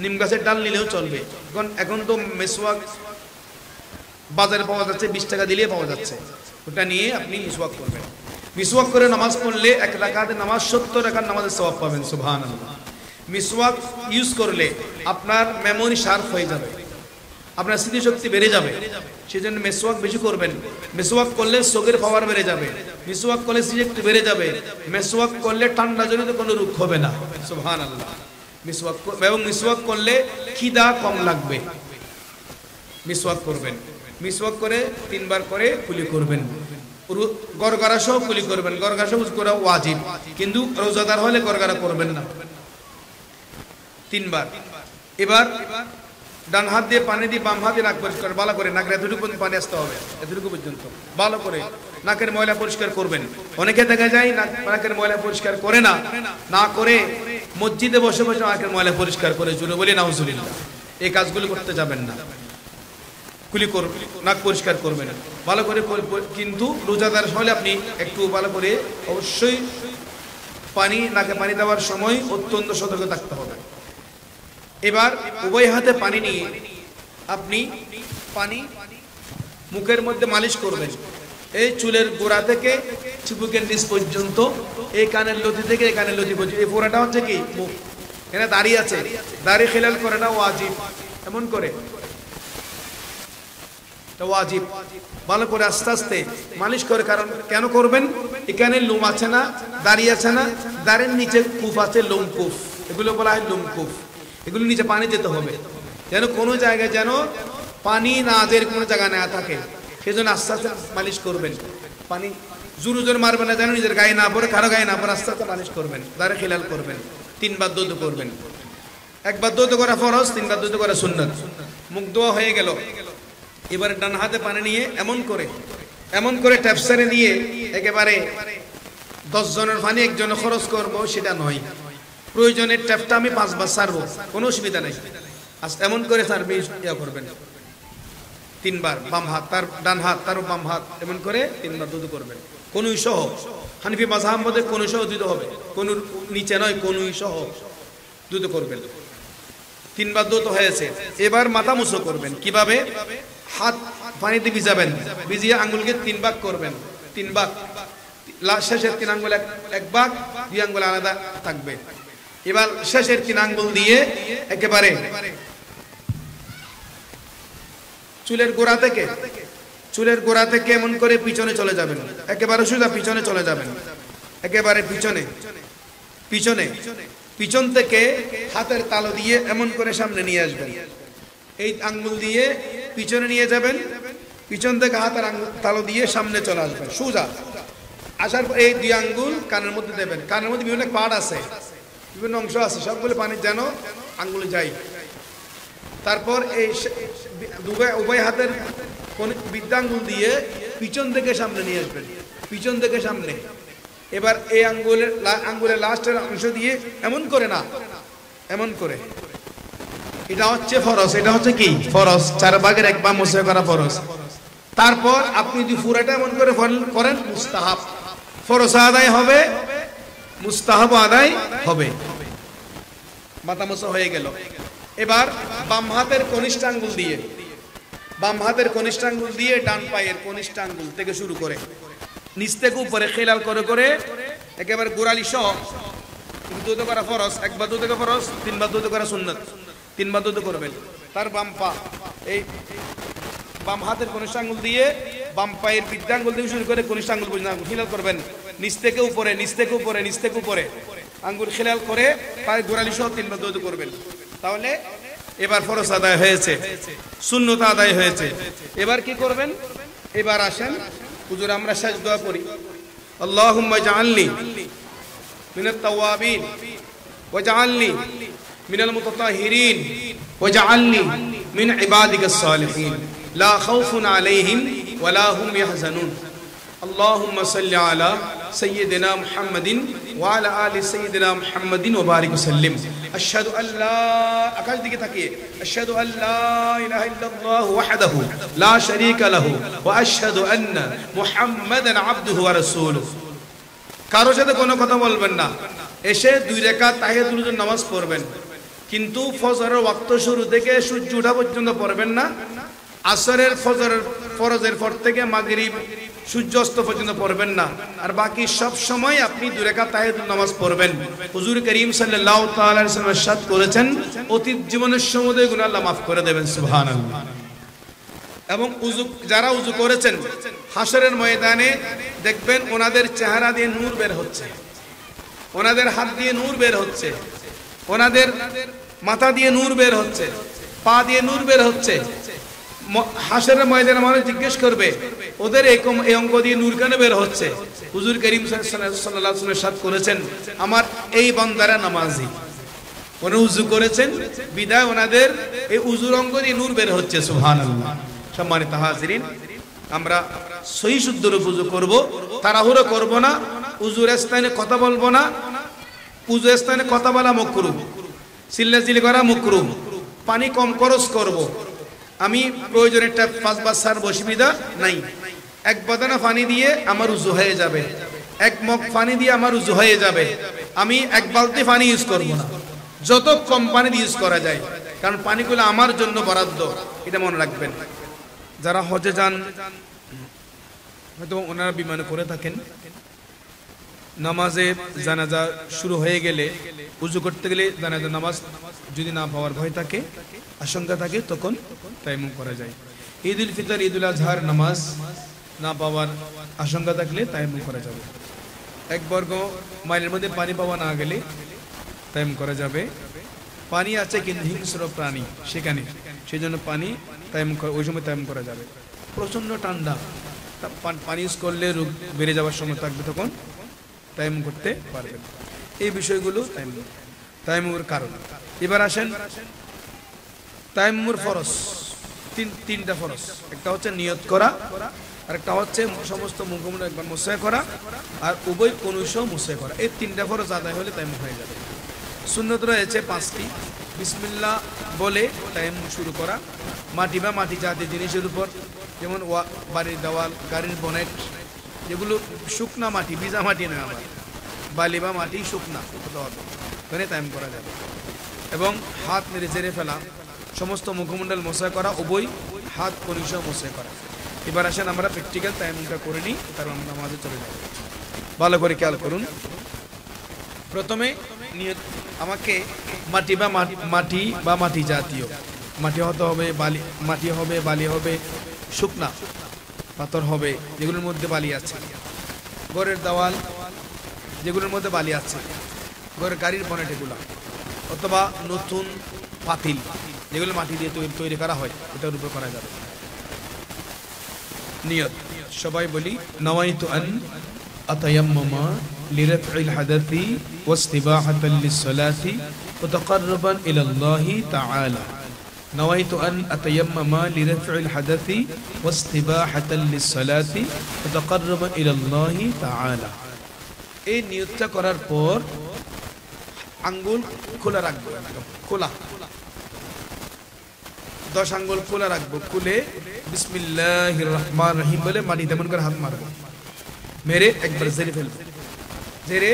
নিম গাছের ডাল নিলেও চলবে। এখন তো মিসওয়াক বাজারে পাওয়া যাচ্ছে, 20 টাকা দিলেই পাওয়া যাচ্ছে। ওটা নিয়ে আপনি মিসওয়াক করবেন। মিসওয়াক করে নামাজ পড়লে 1 রাকাতের নামাজ 70 রাকাত নামাজের সওয়াব পাবেন। সুবহানাল্লাহ। মিসওয়াক ইউজ করলে আপনার মেমোরি শার্প হয়ে যাবে, আপনার স্মৃতিশক্তি বেড়ে যাবে। সেজন্য মিসওয়াক বেশি করবেন। মিসওয়াক করলে চোখের পাওয়ার বেড়ে যাবে, মিসওয়াক করলে স্মৃতিশক্তি বেড়ে যাবে, মিসওয়াক করলে ঠান্ডা জনিত কোনো রোগ হবে না। সুবহানাল্লাহ। মিসওয়াক এবং মিসওয়াক করলে খিদা কম লাগবে। মিসওয়াক করবেন, মিসওয়াক করে 3 বার করে কুলি করবেন। গরগরা সহ কুলি করবেন। গরগরা সহ করা ওয়াজিব, কিন্তু রোজাদার হলে গরগরা করবেন না। 3 বার। এবার ডান হাত দিয়ে পানি দিয়ে বাম হাতে নাক পরিষ্কার ভালো করে, নাকের এতটুকু পর্যন্ত পানি আসতে হবে, এতটুকু পর্যন্ত ভালো করে নাকের ময়লা পরিষ্কার করবেন। অনেকে দেখা যায় নাকের ময়লা পরিষ্কার করে না, না করে মসজিদে বসে বসে নাকের ময়লা পরিষ্কার করে, জুড়ে বলি নাউজুবিল্লাহ। এই কাজগুলো করতে যাবেন না। কুলি করবেন, নাক পরিষ্কার করবেন ভালো করে। কিন্তু রোজাদার হলে আপনি একটু ভালো করে অবশ্যই পানি, নাকে পানি দেওয়ার সময় অত্যন্ত সতর্ক থাকতে হবে। এবার উভয় হাতে পানি নিয়ে আপনি পানি মুখের মধ্যে মালিশ করবেন। এই চুলের গোড়া থেকে চিবুকের নিচ পর্যন্ত, এই কানের লতি থেকে এই কানের লতি পর্যন্ত, এই পুরাটা হচ্ছে কি মুখ। এখানে দাড়ি আছে, দাড়ি খেলাল করাটা ওয়াজিব। এমন করে ওয়াজিব, ভালো করে আস্তে আস্তে মালিশ করে। কারণ কেন করবেন? এখানে লোম আছে না, দাড়ি আছে না, দাড়ির নিচে কুফ আছে, লোম কুফ, এগুলো বলা হয় লোম কুফ। এগুলো নিচে পানি যেতে হবে, যেন কোনো জায়গায় যেন পানি না যের কোনো জায়গা না থাকে, সেজন্য আস্তে আস্তে মালিশ করবেন। পানি জোর জোর মারবেন না, যেন নিজের গায়ে না পড়ে, কারো গায়ে না পড়ে, আস্তে আস্তে মালিশ করবেন। দাড়ি খেলাল করবেন, 3 বার দৌত করবেন। 1 বার দৌত করা ফরজ, 3 বার দৌত করা সুন্নাত। মুখ ধোয়া হয়ে গেল, এবারে ডান হাতে পানি নিয়ে এমন করে ট্যাপসারে দিয়ে একেবারে 10 জনের পানি একজনে খরচ করবো সেটা নয়। প্রয়োজনের ট্যাপটা আমি 5 বার সারবো, কোনো অসুবিধা নেই। এমন করে সারবি, ইয়া করবেন 3 বার, বাম হাত তার ডান হাত তার বাম হাত, এমন করে 3 বার দুধ করবেন। কোনুই সহ, হানিফি মাযহাব মতে কোনুই সহ দুধ হবে, কোনুর নিচে নয়, কোনুই সহ দুধ করবেন। 3 বার দুধ হয়েছে, এবার মাথা মুছো করবেন। কিভাবে? হাত পানিতে ভিজাবেন, ভিজিয়ে আঙ্গুলকে 3 ভাগ করবেন। 3 ভাগ, শেষের 3 আঙ্গুল এক ভাগ, 2 আঙ্গুল আলাদা থাকবে। এবার শেষের 3 আঙ্গুল দিয়ে একেবারে চুলের গোড়া থেকে এমন করে পিছনে চলে যাবেন, একেবারে সোজা পিছনে চলে যাবেন, একেবারে পিছন থেকে হাতের তালু দিয়ে এমন করে সামনে নিয়ে আসবেন। এই আঙ্গুল দিয়ে পিছনে নিয়ে যাবেন, পিছন থেকে হাতের তালু দিয়ে সামনে চলে আসবেন সোজা। আসার পর এই 2 আঙ্গুল কানের মধ্যে দেবেন। কানের মধ্যে বিভিন্ন পার্ট আছে, বিভিন্ন অংশ আছে, সবগুলো পানি যেন আঙ্গুলে যায়। তারপর এই উভয় হাতের বৃদ্ধাঙ্গুল দিয়ে পিছন থেকে সামনে নিয়ে আসবেন, পিছন থেকে সামনে। এবার এই আঙ্গুলের লাস্টের অংশ দিয়ে এমন করে না, এমন করে, এটা হচ্ছে ফরজ। এটা হচ্ছে কি ফরজ, 4 ভাগের 1 ভাগ মুছে করা ফরজ। তারপর আপনি যদি পুরাটা এমন করে করেন মুস্তাহাব। ফরজ আদায় হবে, মুস্তাহাব আদায় হবে। মাথা মোছা হয়ে গেল। এবার বাম হাতের কনিষ্ঠ আঙ্গুল দিয়ে ডান পায়ের কনিষ্ঠ আঙ্গুল থেকে শুরু করে নিচ থেকে উপরে খেলাল করে একেবারে গোড়ালি সহ দুধ করা ফরজ। 1 বার দুধ করা ফরজ, 3 বার দুধ করা সুন্নাত। 3 বার দুধ করবেন। তার বাম পা এই বাম হাতের কনিষ্ঠ আঙ্গুল দিয়ে বাম পায়ের বৃদ্ধাঙ্গুল থেকে শুরু করে কনিষ্ঠ আঙ্গুল পর্যন্ত খেলাল করবেন। নিচ থেকে উপরে আঙ্গুল খেলাল করে পায়ের গোড়ালি সহ 3 বার দুধ করবেন। তাহলে এবার ফরজ আদায় হয়েছে, সুন্নত আদায় হয়েছে। এবার কি করবেন? এবার আসেন, হুজুর আমরা শেষ দোয়া করি, আল্লাহুম্মা জাআলনি মিনাত তাওয়াবিন ওয়াজআলনি মিনাল মুতাতাহিরিন ওয়াজআলনি মিন ইবাদিকাস সালিহিন লা খাউফুন আলাইহিম ওয়ালা হুম ইয়াহজানুন। আল্লাহুম্মা সাল্লি আলা সাইয়্যিদিনা মুহাম্মাদিন ওয়া আলা আলি সাইয়্যিদিনা মুহাম্মাদিন ওয়া বারিক ওয়াসাল্লিম। আশহাদু আল্লা, আকাশ দিকে তাকিয়ে, আশহাদু আল্লা ইলাহা ইল্লাল্লাহু ওয়াহদাহু লা শারীকা লাহু ওয়া আশহাদু আন্না মুহাম্মাদান আবদুহু ওয়া রাসূলুহু। কারো সাথে কোনো কথা বলবেন না। এসে 2 রাকাত তাহিয়াতুল নামাজ পড়বেন, কিন্তু ফজরের ওয়াক্ত শুরু থেকে সূর্য ওঠা পর্যন্ত পড়বেন না। আসরের ফরজের পর থেকে মাগরিব সূর্য অস্ত পর্যন্ত পড়বেন না। আর বাকি সব সময় আপনি 2 রাকাত তাহিয়াতুল নামাজ পড়বেন। হুজুর করিম সাল্লাল্লাহু তাআলা আলাইহি ওয়াসাল্লাম ইরশাদ করেছেন, অতীত জীবনের সমুদয় গুনাহ আল্লাহ মাফ করে দেবেন। সুবহানাল্লাহ। এবং যারা উযু করেছেন হাশরের ময়দানে দেখবেন ওনাদের চেহারা দিয়ে নূর বের হচ্ছে, ওনাদের হাত দিয়ে নূর বের হচ্ছে, ওনাদের মাথা দিয়ে নূর বের হচ্ছে, পা দিয়ে নূর বের হচ্ছে। হাশরের ময়দানে মানুষ জিজ্ঞেস করবে ওদের এই অঙ্গ দিয়ে নূর কেন বের হচ্ছে? হুজুর করিম সাল্লাল্লাহু আলাইহি ওয়াসাল্লাম ইরশাদ করেছেন, আমার এই বান্দারা নামাজি, ওরা উযু করেছেন বিদায় ওনাদের এই উযুর অঙ্গ দিয়ে নূর বের হচ্ছে। সুবহানাল্লাহ। সম্মানিত হাজিরিন, আমরা সহি শুদ্ধ রূপে উযু করব, তাড়াহুড়ো করব না, উযুর স্থানে কথা বলবো না। উযুর স্থানে কথা বলা মাকরুহ, চিল্লাচিল্লি করা মাকরুহ। পানি কম খরচ করব। আমি প্রয়োজনেরটা 5 বার সারব, অসুবিধা নাই। 1 বদনা পানি দিয়ে আমার উযু হয়ে যাবে, 1 মগ পানি দিয়ে আমার উযু হয়ে যাবে। আমি 1 বালতি পানি ইউজ করব না, যত কম পানি ইউজ করা যায়, কারণ পানিগুলো আমার জন্য বরাদ্দ, এটা মনে রাখবেন। যারা হজে যান হয়তো ওনারা বিমানে করে থাকেন, নামাজে জানাজা শুরু হয়ে গেলে উযু করতে গেলে জানাজা নামাজ যদি না পাওয়ার ভয় থাকে, আশঙ্কা থাকে, তখন তায়াম্মুম করা যায়। ঈদুল ফিতর, ঈদুল আজহার নামাজ না পাওয়ার আশঙ্কা থাকলে তায়াম্মুম করা যাবে। 1 বর্গ মাইলের মধ্যে পানি পাওয়া না গেলে তায়াম্মুম করা যাবে। পানি আছে কিন্তু হিংস্র প্রাণী সেখানে, সেই জন্য পানি তায়াম্মুম করা, ওই সময় তায়াম্মুম করা যাবে। প্রচন্ড ঠান্ডা, পানি ইউজ করলে রোগ বেড়ে যাওয়ার সময় থাকবে, তখন তায়াম্মুম করতে পারবেন। এই বিষয়গুলো তায়াম্মুমের কারণ। এবার আসেন তায়াম্মুমের ফরজ, তিনটা ফরজ। একটা হচ্ছে নিয়ত করা, আর একটা হচ্ছে সমস্ত মুখমুন্ড একবার মুসাহ করা, আর উভয় কনুইসহ মুসাহ করা। এই 3টা ফরজ আদায় হলে তায়াম্মুম হয়ে যাবে। সুন্নত রয়েছে 5টি। বিসমিল্লাহ বলে তায়াম্মুম শুরু করা। মাটি বা মাটি জাতীয় জিনিসের উপর, যেমন বাড়ির দেওয়াল, গাড়ির বনেট, যেগুলো শুকনা মাটি, ভিজা মাটি না, আবার বালি বা মাটি শুকনা হতে হবে, ওখানে তায়াম্মুম করা যাবে। এবং হাত নেড়ে চেড়ে ফেলা, সমস্ত মুখমণ্ডল মুসাহ করা, উভয় হাত কনুইসহ মুসাহ করা। এবার আসেন আমরা প্র্যাকটিক্যাল তায়াম্মুমটা করে নিই, তারপর আমরা নামাজে চলে যাব। ভালো করে খেয়াল করুন। প্রথমে নিয়ত, আমাকে মাটি বা মাটি জাতীয়, মাটি হতে হবে, বালি, মাটি হবে, বালি হবে, শুকনা পাথর হবে যেগুলোর মধ্যে বালি আছে, ঘরের দেওয়াল যেগুলোর মধ্যে বালি আছে, ঘরের গাড়ির বনেট এগুলা, অথবা নতুন পাতিল যেগুলো মাটি দিয়ে তৈরি করা হয়, এটার উপর করা যাবে। নিয়ত সবাই বলি, নাওয়াইতু আন আতায়াম্মামা লিরাফইল হাদাথি ওয়াস্তিবাহাতাল লিসসালাতি ওয়া তাকাররুবান ইলাল্লাহি তাআলা। নাওয়াইতু আন আতায়াম্মামা লিরাফইল হাদাথি ওয়াস্তিবাহাতাল লিসসালাতি ওয়া তাকাররুবান ইলাল্লাহি তাআলা। এই নিয়তটা করার পর আঙ্গুল খোলা রাখবো, খোলা 10 আঙ্গুল খোলা রাখবো। খুলে বিসমিল্লাহির রহমানির রহিম বলে মাটি তেমন করে হাত মারবো, মেরে একবার ঝেড়ে ফেলবো, ঝেড়ে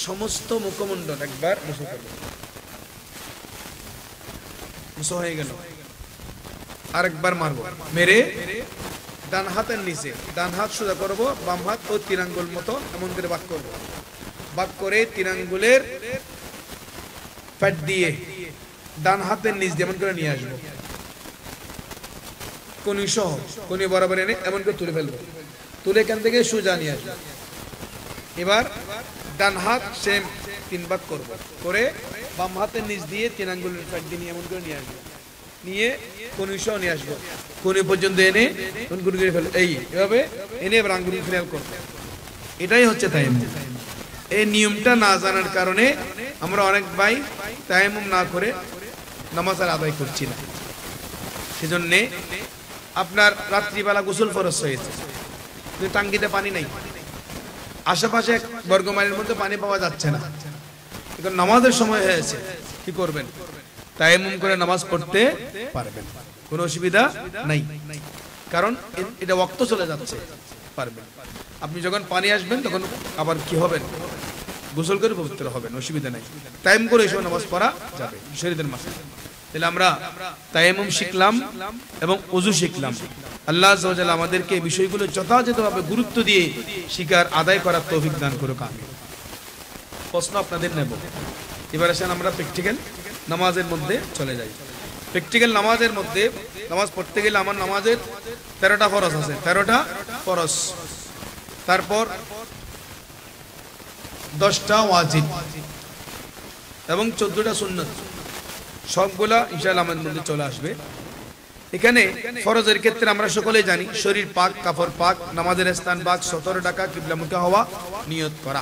সমস্ত মুখমণ্ডল একবার মুছে ফেলবো। মুছে হয়ে গেল, আরেকবার মারবো, মেরে ডান হাতের নিচে, ডান হাত সোজা করবো, বাম হাত ও 3 আঙ্গুল মতো এমন করে ভাগ করবো। ভাগ করে 3 আঙ্গুলের ফ্যাট দিয়ে ডান হাতের নিচ যেমন করে নিয়ে আসবো, কনুই সহ, কনুই বরাবর এনে এমন করে তুলে ফেলবো। তুলে এখান থেকে সোজা নিয়ে আসবো। এবার ডান হাত সেম 3 ভাগ করবো, করে বাম হাতের নিচ দিয়ে 3 আঙ্গুলের ফ্যাট দিয়ে এমন করে নিয়ে আসবো, নিয়ে কনুই সহ নিয়ে আসবো, কনুই পর্যন্ত এনে গুনগুন করে ফেলবো। এইভাবে এনে এবার আঙ্গুল খেয়াল করবো। এটাই হচ্ছে তায়াম্মুম। এই নিয়মটা না জানার কারণে আমরা অনেক ভাই তায়াম্মুম না করে নামাজ আর আদায় করছি না। সেজন্য আপনার রাত্রিবেলা গোসল ফরজ হয়েছে, কিন্তু টাঙ্গিতে পানি নাই, আশেপাশে 1 বর্গ মাইলের মধ্যে পানি পাওয়া যাচ্ছে না, এখন নামাজের সময় হয়েছে, কি করবেন? তায়াম্মুম করে নামাজ পড়তে পারবেন, কোনো অসুবিধা নাই, কারণ এটা ওয়াক্ত চলে যাচ্ছে, পারবেন। আপনি যখন পানি আসবেন তখন আবার কি হবেন? গোসল করে পবিত্র হবেন, অসুবিধা নাই। তায়াম্মুম করে এসে নামাজ পড়া যাবে শরীরের মাসে। তাহলে আমরা তায়াম্মুম শিখলাম এবং ওযু শিখলাম। আল্লাহ আযজা ওয়া জাল্লা আমাদেরকে এই বিষয়গুলো যথাযথভাবে গুরুত্ব দিয়ে শিকার আদায় করার তৌফিক দান করুক, আমিন। প্রশ্ন আপনাদের নেব। এবার আসেন আমরা প্র্যাকটিক্যাল নামাজের মধ্যে চলে যাই। প্র্যাকটিক্যাল নামাজের মধ্যে, নামাজ পড়তে গেলে আমার নামাজের 13টা ফরজ আছে, 13টা ফরজ, তারপর 10টা ওয়াজিব এবং 14টা সুন্নাত, সবগুলা ইনশাআল্লাহ আমাদের মধ্যে চলে আসবে। এখানে ফরজের ক্ষেত্রে আমরা সকলেই জানি, শরীর পাক, কাপড় পাক, নামাজের স্থান পাক, 17 টাকা কিবলামুখী হওয়া, নিয়ত করা।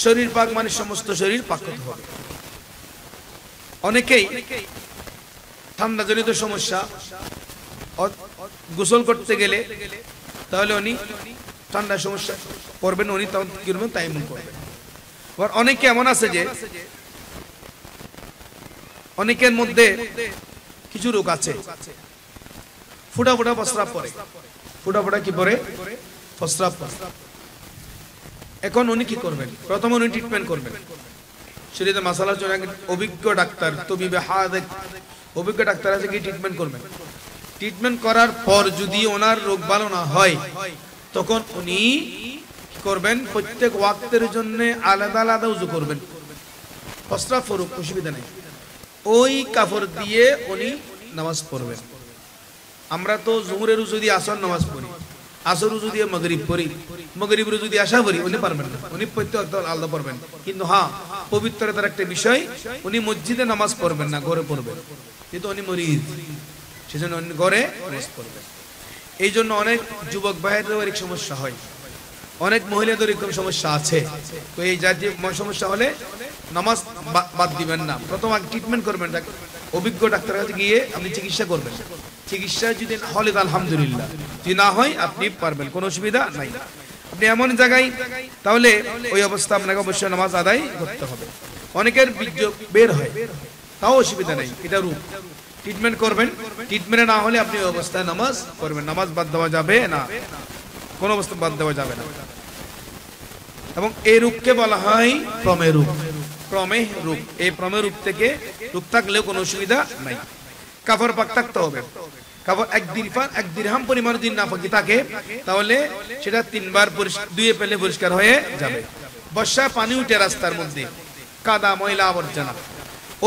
শরীর পাক মানে সমস্ত শরীর পাক হতে হবে। অনেকেই ঠান্ডা জনিত সমস্যা, গোসল করতে গেলে তাহলে উনি ঠান্ডার সমস্যা পড়বেন, উনি তখন কি করবেন? তায়াম্মুম করবেন। আবার অনেকে এমন আছে যে অনেকের মধ্যে কিছু রোগ আছে, ফুটা ফুটা প্রস্রাব পড়ে, ফুটা ফুটা কি পড়ে? প্রস্রাব পড়ে। এখন উনি কি করবেন? প্রথমে উনি ট্রিটমেন্ট করবেন। শরীরে মাসালা চলে, অভিজ্ঞ ডাক্তার, তবিবে হাদিক, অভিজ্ঞ ডাক্তার আছে, কি ট্রিটমেন্ট করবেন। ট্রিটমেন্ট করার পর যদি ওনার রোগ ভালো না হয়, তখন উনি কি করবেন, প্রত্যেক ওয়াক্তের জন্য আলাদা আলাদা উযু করবেন। ফসরা ফরুক, অসুবিধা নেই, ওই কাপড় দিয়ে উনি নামাজ পড়বেন। আমরা তো জোহরের উযু দিয়ে আসর নামাজ পড়ি, আসর উযু দিয়ে মাগরিব পড়ি, মাগরিবের উযু দিয়ে আশা পড়ি, উনি পারবেন না, উনি প্রত্যেক আলাদা পড়বেন। কিন্তু হ্যাঁ, পবিত্রতার একটা বিষয়, উনি মসজিদে নামাজ পড়বেন না, ঘরে পড়বেন, কিন্তু উনি মরিদ, সেজন্য উনি ঘরে নামাজ পড়বেন। এই জন্য অনেক যুবক ভাইয়েরও অনেক সমস্যা হয়, অনেক মহিলাদের এরকম সমস্যা আছে। তো এই জাতীয় সমস্যা হলে নামাজ বাদ দিবেন না, প্রথম আগে ট্রিটমেন্ট করবেন, অভিজ্ঞ ডাক্তারের কাছে গিয়ে আপনি চিকিৎসা করবেন। চিকিৎসা যদি হলে আলহামদুলিল্লাহ, যদি না হয় আপনি পারবেন, কোনো অসুবিধা নাই। আপনি এমন জায়গায়, তাহলে ওই অবস্থা আপনাকে অবশ্যই নামাজ আদায় করতে হবে। অনেকের বীর্য বের হয়, তাও অসুবিধা নেই, এটা রূপ, ট্রিটমেন্ট করবেন। ট্রিটমেন্টে না হলে আপনি ওই অবস্থায় নামাজ পড়বেন, নামাজ বাদ দেওয়া যাবে না, কোনো অবস্থা বাদ দেওয়া যাবে না। এবং এই রূপকে বলা হয় প্রমেয় রূপ, প্রমেয় রূপ। এই প্রমেয় রূপ থেকে রূপ থাকলেও কোনো অসুবিধা নাই। কাপড় পাক থাকতে হবে, কাপড় এক দিরহাম পরিমাণ যদি নাপাকি থাকে তাহলে সেটা 3 বার ধুয়ে ফেলে পরিষ্কার হয়ে যাবে। বর্ষায় পানি উঠে রাস্তার মধ্যে, কাদা ময়লা আবর্জনা,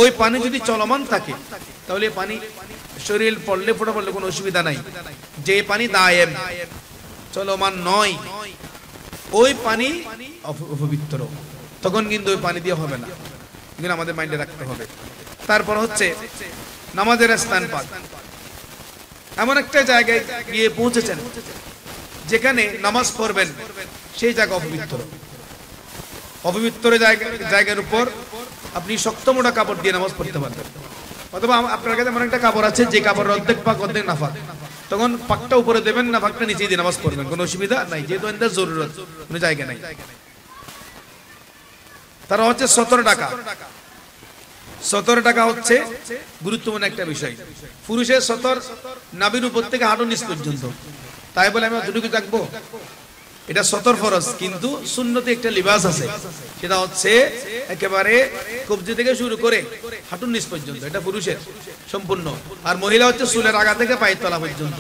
ওই পানি যদি চলমান থাকে তাহলে পানি শরীর পড়লে ফোটা পড়লে কোনো অসুবিধা নাই। যে পানি দায়েম চলমান নয়, ওই পানি অপবিত্র, তখন কিন্তু ওই পানি দিয়ে হবে না, কিন্তু আমাদের মাইন্ডে রাখতে হবে। তারপর হচ্ছে নামাজের স্থান পাক। এমন একটা জায়গায় গিয়ে পৌঁছেছেন যেখানে নামাজ পড়বেন, সেই জায়গা অপবিত্র। অপবিত্র জায়গার উপর আপনি শক্ত মোটা কাপড় দিয়ে নামাজ পড়তে পারবেন, অথবা আপনার কাছে এমন একটা কাপড় আছে যে কাপড় অর্ধেক পাক অর্ধেক নাফাক, তখন পাকটা উপরে দেবেন না, পাকটা নিচে দিয়ে নামাজ পড়বেন, কোনো অসুবিধা নাই, যেহেতু এর জরুরত, কোনো জায়গা নাই। তারা হচ্ছে 17 টাকা। 17 টাকা হচ্ছে গুরুত্বপূর্ণ একটা বিষয়। পুরুষের 17 নাভির উপর থেকে হাঁটুর নিচ পর্যন্ত, তাই বলে আমি অতটুকু থাকবো, এটা 17 ফরজ, কিন্তু সুন্নতে একটা লিবাস আছে, সেটা হচ্ছে একেবারে কবজি থেকে শুরু করে হাঁটুর নিচ পর্যন্ত, এটা পুরুষের সম্পূর্ণ। আর মহিলা হচ্ছে চুলের আগা থেকে পায়ের তলা পর্যন্ত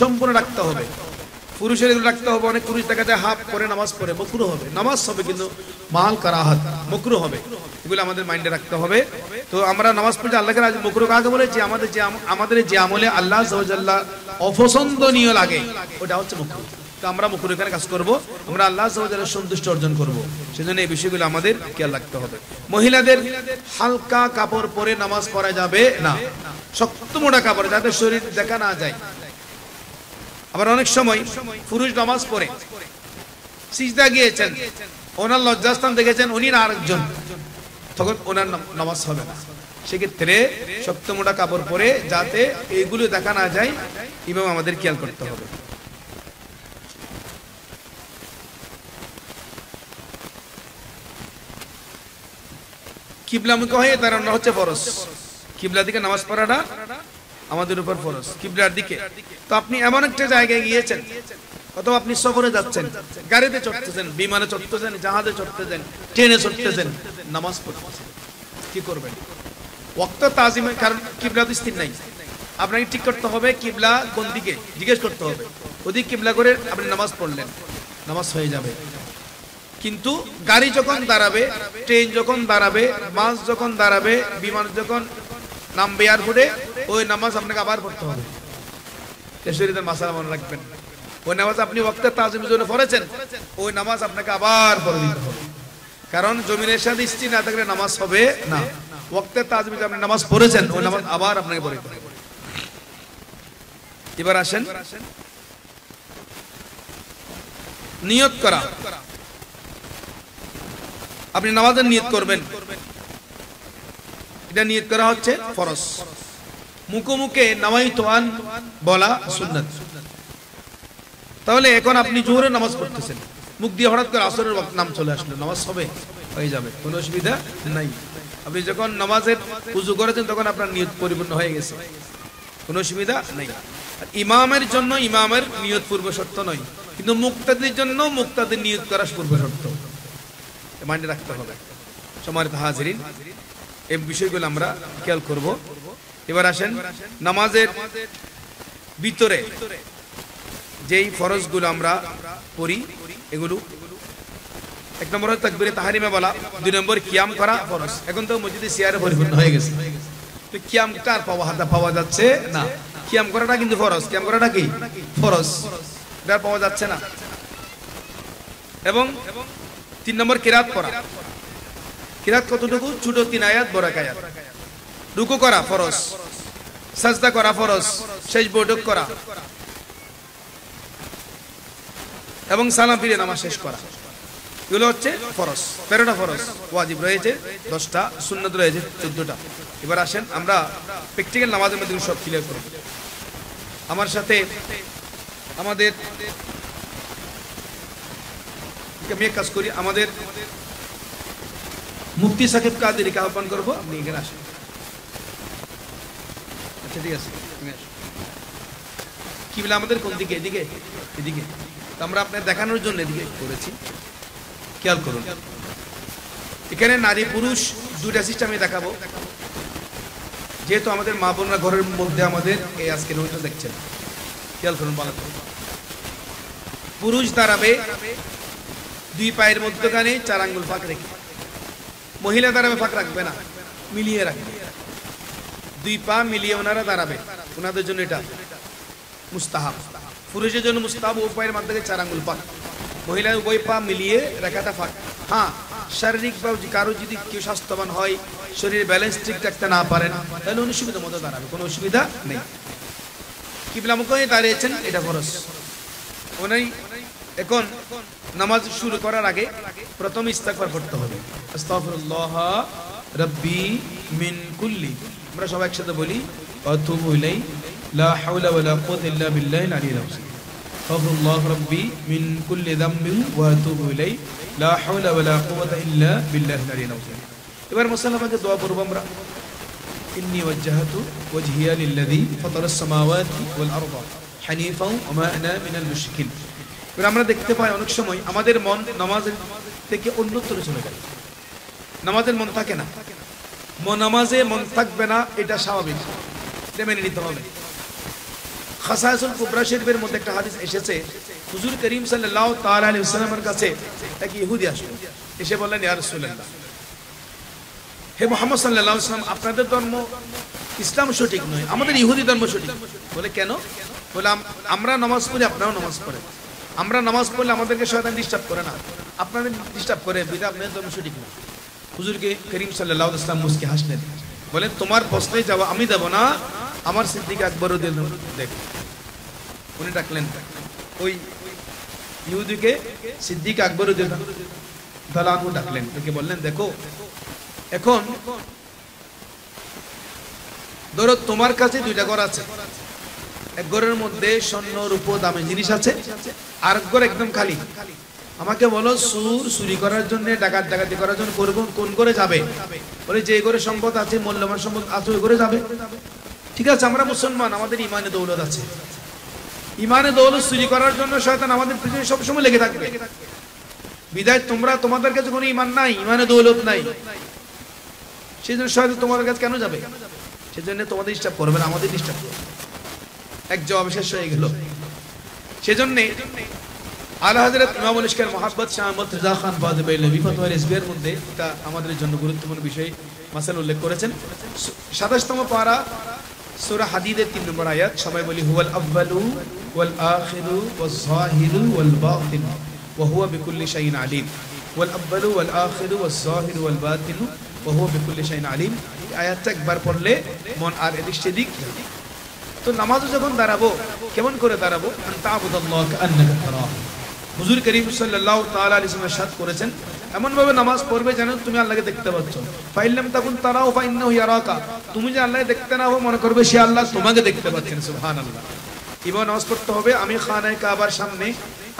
সম্পূর্ণ রাখতে হবে। পুরুষের এগুলো রাখতে হবে। অনেক পুরুষ দেখা যায় হাফ করে নামাজ পড়ে, মকরুহ হবে, নামাজ হবে কিন্তু মাল কারাহাত, মকরুহ হবে, এগুলো আমাদের মাইন্ডে রাখতে হবে। তো আমরা নামাজ পড়ে আল্লাহকে রাজি, মকরুহ কাকে বলে, যে আমাদের যে আমলে আল্লাহ সুবহানাহু অপছন্দনীয় লাগে, ওটা হচ্ছে মকরুহ। তো আমরা মকরুহ এখানে কাজ করব, আমরা আল্লাহ সুবহানাহু ওয়া সন্তুষ্টি অর্জন করব, সেজন্য এই বিষয়গুলো আমাদের খেয়াল রাখতে হবে। মহিলাদের হালকা কাপড় পরে নামাজ পড়া যাবে না, শক্ত মোটা কাপড়, যাতে শরীর দেখা না যায়। আবার অনেক সময় পুরুষ নামাজ পড়ে সিজদা গিয়েছেন, ওনার লজ্জাস্থান দেখেছেন উনি না আরেকজন, তখন ওনার নামাজ হবে না। সেক্ষেত্রে শক্ত মোটা কাপড় পরে যাতে এইগুলো দেখা না যায়, এবং আমাদের খেয়াল করতে হবে। কিবলামুখী হয়ে দাঁড়ানো হচ্ছে ফরজ, কিবলা দিকে নামাজ পড়াটা আমাদের উপর ফরজ, কিবলার দিকে। তো আপনি এমন একটা জায়গায় গিয়েছেন, অথবা আপনি সফরে যাচ্ছেন, গাড়িতে চড়তেছেন, বিমানে চড়তেছেন, জাহাজে চড়তেছেন, ট্রেনে চড়তেছেন, নামাজ পড়তেছেন, কি করবেন? ওয়াক্ত তাজিমে, কারণ কিবলা তো স্থির নাই, আপনাকে ঠিক করতে হবে কিবলা কোন দিকে, জিজ্ঞেস করতে হবে, ওদিক কিবলা করে আপনি নামাজ পড়লেন, নামাজ হয়ে যাবে। কিন্তু গাড়ি যখন দাঁড়াবে, ট্রেন যখন দাঁড়াবে, বাস যখন দাঁড়াবে, বিমান যখন নামবে এয়ারপোর্টে, ওই নামাজ আপনাকে আবার পড়তে হবে। শরীরের মাসালা মনে রাখবেন, ওই নামাজ আপনি ওয়াক্তে তাজিমের জন্য পড়েছেন, ওই নামাজ আপনাকে আবার পড়ে দিতে হবে, কারণ জমিনের সাথে স্থির না থাকলে নামাজ হবে না। ওয়াক্তে তাজিমে আপনি নামাজ পড়েছেন, ওই নামাজ আবার আপনাকে পড়ে দিতে হবে। এবার আসেন নিয়ত করা। আপনি নামাজের নিয়ত করবেন, এটা নিয়ত করা হচ্ছে ফরজ। মুখে নাওয়াইতু আন বলা সুন্নাত। তাহলে এখন আপনি জোহরের নামাজ পড়তেছেন, মুখ দিয়ে হঠাৎ করে আসরের নাম চলে আসলো, নামাজ হবে, হয়ে যাবে, কোনো অসুবিধা নাই। আপনি যখন নামাজের উযু করেছেন তখন আপনার নিয়ত পরিপূর্ণ হয়ে গেছে, কোনো অসুবিধা নাই। ইমামের জন্য ইমামের নিয়ত পূর্ব শর্ত নয়, কিন্তু মুক্তাদির জন্য মুক্তাদির নিয়ত করা পূর্ব শর্ত, মাইন্ডে রাখতে হবে। সম্মানিত হাজিরিন, এই বিষয়গুলো আমরা খেয়াল করব। এবার আসেন নামাজের ভিতরে যেই ফরজগুলো আমরা পড়ি এগুলো এক নম্বর তাকবীরে তাহরিমে বলা, দুই নম্বর কিয়াম করা ফরজ। এখন তো মসজিদে সিয়ারে পরিপূর্ণ হয়ে গেছে, তো কিয়ামটা আর পাওয়া যাচ্ছে না। কিয়াম করাটা কিন্তু ফরজ, কিয়াম করাটা কি ফরজ, এটা পাওয়া যাচ্ছে না। এবং 3 নম্বর কিরাত করা। কিরাত কতটুকু? ছোট 3 আয়াত, বড় 1 আয়াত। রুকু করা ফরজ, সাজদা করা ফরজ, শেষ বৈঠক করা এবং সালাম ফিরে নামাজ শেষ করা, এগুলো হচ্ছে ফরজ। 13টা ফরজ, ওয়াজিব রয়েছে 10টা, সুন্নাত রয়েছে 14টা। এবার আসেন আমরা প্র্যাকটিক্যাল নামাজের মধ্যে সব ক্লিয়ার করব। আমার সাথে আমাদের আমি এক কাজ করি, আমাদের মুফতি সাকিব কাদেরীকে আহ্বান করবো, আপনি এখানে আসেন। আচ্ছা ঠিক আছে, কি বলে আমাদের কোন দিকে? এদিকে, এদিকে। আমরা আপনার দেখানোর জন্য এদিকে করেছি, খেয়াল করুন। এখানে নারী পুরুষ 2টা সিস্টেমে দেখাবো, যেহেতু আমাদের মা বোনরা ঘরের মধ্যে আমাদের এই আজকে নৈটা দেখছেন, খেয়াল করুন ভালো করে। পুরুষ দাঁড়াবে 2 পায়ের মধ্যখানে 4 আঙ্গুল ফাঁক রেখে, মহিলা দাঁড়াবে ফাঁক রাখবে না, মিলিয়ে রাখবে। 2 পা মিলিয়ে ওনারা দাঁড়াবে, ওনাদের জন্য এটা মুস্তাহাব। পুরুষের জন্য মুস্তাহাব, ও পায়ের মধ্যে 4 আঙ্গুল ফাঁক, মহিলা উভয় পা মিলিয়ে রাখাটা ফাঁক। হ্যাঁ, শারীরিক বা কারো যদি কেউ স্বাস্থ্যবান হয়, শরীরের ব্যালেন্স ঠিক রাখতে না পারেন, তাহলে উনি সুবিধার মতো দাঁড়াবে, কোনো অসুবিধা নেই। কিবলা মুখে দাঁড়িয়েছেন, এটা ফরজ। উনি এখন নামাজ শুরু করার আগে প্রথম ইস্তিগফার পড়তে হবে, আস্তাগফিরুল্লাহ রাব্বি মিন কুল্লি। আমরা সবাই একসাথে বলি, ওয়া তুবু ইলাই, লা হাওলা ওয়ালা কুওয়াতা ইল্লা বিল্লাহিল আলিয়্যিল আযীম। আস্তাগফিরুল্লাহ রাব্বি মিন কুল্লি যামবিন ওয়া তুবু ইলাই, লা হাওলা ওয়ালা কুওয়াতা ইল্লা বিল্লাহিল আলিয়্যিল আযীম। এবার মুসলমানকে দোয়া করব আমরা, ইন্নী ওয়াজ্জাহতু ওয়াজহিয়া লিল্লাযী ফাতারাস সামাওয়াতি ওয়াল আরদা হানিফাও ওয়া মা আনা মিনাল মুশরিকিন। এবার আমরা দেখতে পাই অনেক সময় আমাদের মন নামাজের থেকে অন্যত্র চলে যায়, নামাজের মন থাকে না। নামাজে মন থাকবে না, এটা স্বাভাবিক, এটা মেনে নিতে হবে। খাসায়সুল কুবরা শরীফের মধ্যে একটা হাদিস এসেছে, হুজুর করিম সাল্লাল্লাহু তাআলা আলাইহি ওয়াসাল্লামের কাছে এক ইহুদি আসলো, এসে বললেন, ইয়া রাসূলুল্লাহ, হে মুহাম্মদ সাল্লাল্লাহু আলাইহি ওয়াসাল্লাম, আপনাদের ধর্ম ইসলাম সঠিক নয়, আমাদের ইহুদি ধর্ম সঠিক। বলে কেন? বলে আমরা নামাজ পড়ি, আপনারাও নামাজ পড়েন, আমরা নামাজ পড়লে আমাদেরকে শয়তান ডিস্টার্ব করে না, আপনাদের ডিস্টার্ব করে, বিধায় আপনাদের ধর্ম সঠিক না। হুজুরকে করিম সাল্লাল্লাহু আলাইহি ওয়াসাল্লাম মুস্কি হাসলেন, বলেন, তোমার প্রশ্নে জবাব আমি দেব না, আমার সিদ্দিক আকবরও দেন। দেখ, উনি ডাকলেন ওই ইহুদিকে, সিদ্দিক আকবরও দেন দালানু ডাকলেন, তাকে বললেন, দেখো এখন ধরো তোমার কাছে 2টা ঘর আছে, এক ঘরের মধ্যে স্বর্ণ রূপো দামি জিনিস আছে, আর এক ঘর একদম খালি। আমাকে বলো, চুরি করার জন্য, ডাকাতি করার জন্য কোন করে যাবে? বলে, যে ঘরে সম্পদ আছে, মূল্যবান সম্পদ আছে, ওই ঘরে যাবে। ঠিক আছে, আমরা মুসলমান, আমাদের ইমানে দৌলত আছে, ইমানে দৌলত চুরি করার জন্য শয়তান আমাদের পিছনে সবসময় লেগে থাকবে। বিদায় তোমাদের কাছে কোনো ইমান নাই, ইমানে দৌলত নাই, সেই জন্য শয়তান তোমাদের কাছে কেন যাবে? সেজন্য তোমাদের ডিস্টার্ব করবে না, আমাদের ডিস্টার্ব করবে। এক জবাব শেষ হয়ে গেল। সেজন্য আলা হযরত ইমামুল ইশকার মুহাব্বত শাহ আহমদ রিজা খান ফাদুবাইলভী ফতোয়া রিজভির মধ্যে এটা আমাদের জন্য গুরুত্বপূর্ণ বিষয় মাসালা উল্লেখ করেছেন। 27তম পারা সূরা হাদীদের 3 নম্বর আয়াত, সবাই বলি, হুয়াল আউয়ালু ওয়াল আখিরু ওয়াজ যাহিরু ওয়াল বাতিন ওয়া হুয়া বিকুল্লি শাইইন আলিম। ওয়াল আউয়ালু ওয়াল আখিরু ওয়াজ যাহিরু ওয়াল বাতিন ওয়া হুয়া বিকুল্লি শাইইন আলিম। আয়াতটা একবার পড়লে মন আর এদিক সেদিক। তো নামাজে যখন দাঁড়াবো, কেমন করে দাঁড়াবো? আনতা আবুদাল্লাহ কাআন্নাকা তারাহ। হুজুর করিম সাল্লাল্লাহু তাআলা আলাইহি ওয়াসাল্লাম ইরশাদ করেছেন, এমন ভাবে নামাজ পড়বে যেন তুমি আল্লাহকে দেখতে পাচ্ছ। ফাইল্লাম তাকুন তারাহু ফাইন্নাহু ইয়ারাকা। তুমি যে আল্লাহকে দেখতে না হো, মনে করবে সে আল্লাহ তোমাকে দেখতে পাচ্ছেন। সুবহানাল্লাহ। এভাবে নামাজ পড়তে হবে। আমি খানায়ে কাবার সামনে,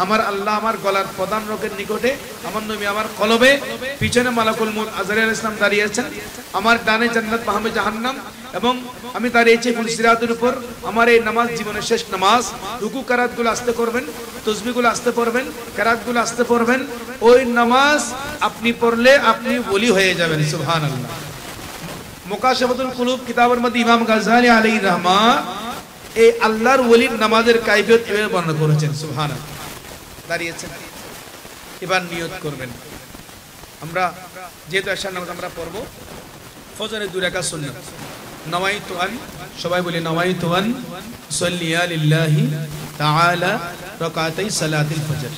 আমার আল্লাহ আমার গলার প্রধান রোগের নিকটে, আমার নবী আমার কলবে, পিছনে মালাকুল মউত আজরাইল ইসলাম দাঁড়িয়ে আছেন, আমার ডানে জান্নাত বামে জাহান্নাম, এবং আমি দাঁড়িয়েছি ফুল সিরাতের উপর। আমার এই নামাজ জীবনের শেষ নামাজ। রুকু কারাতগুলো আস্তে করবেন, তাসবিহগুলো আস্তে পড়বেন, কারাতগুলো আস্তে পড়বেন। ওই নামাজ আপনি পড়লে আপনি ওলি হয়ে যাবেন। সুবহানাল্লাহ। মুকাশাফাতুল কুলুব কিতাবের মধ্যে ইমাম গাযযালী আলাইহির রহমা এই আল্লাহর ওলির নামাজের কাইফিয়ত এভাবে বর্ণনা করেছেন। সুবহানাল্লাহ। দাঁড়িয়েছেন, এবার নিয়ত করবেন। আমরা যেহেতু এশার নামাজ আমরা পড়ব, ফজরের 2 রাকাত সুন্নাত। নওয়াইতু আন, সবাই বলি নওয়াইতু আন সাল্লিয়া লিল্লাহি তাআলা রাকাতাই সালাতিল ফজর।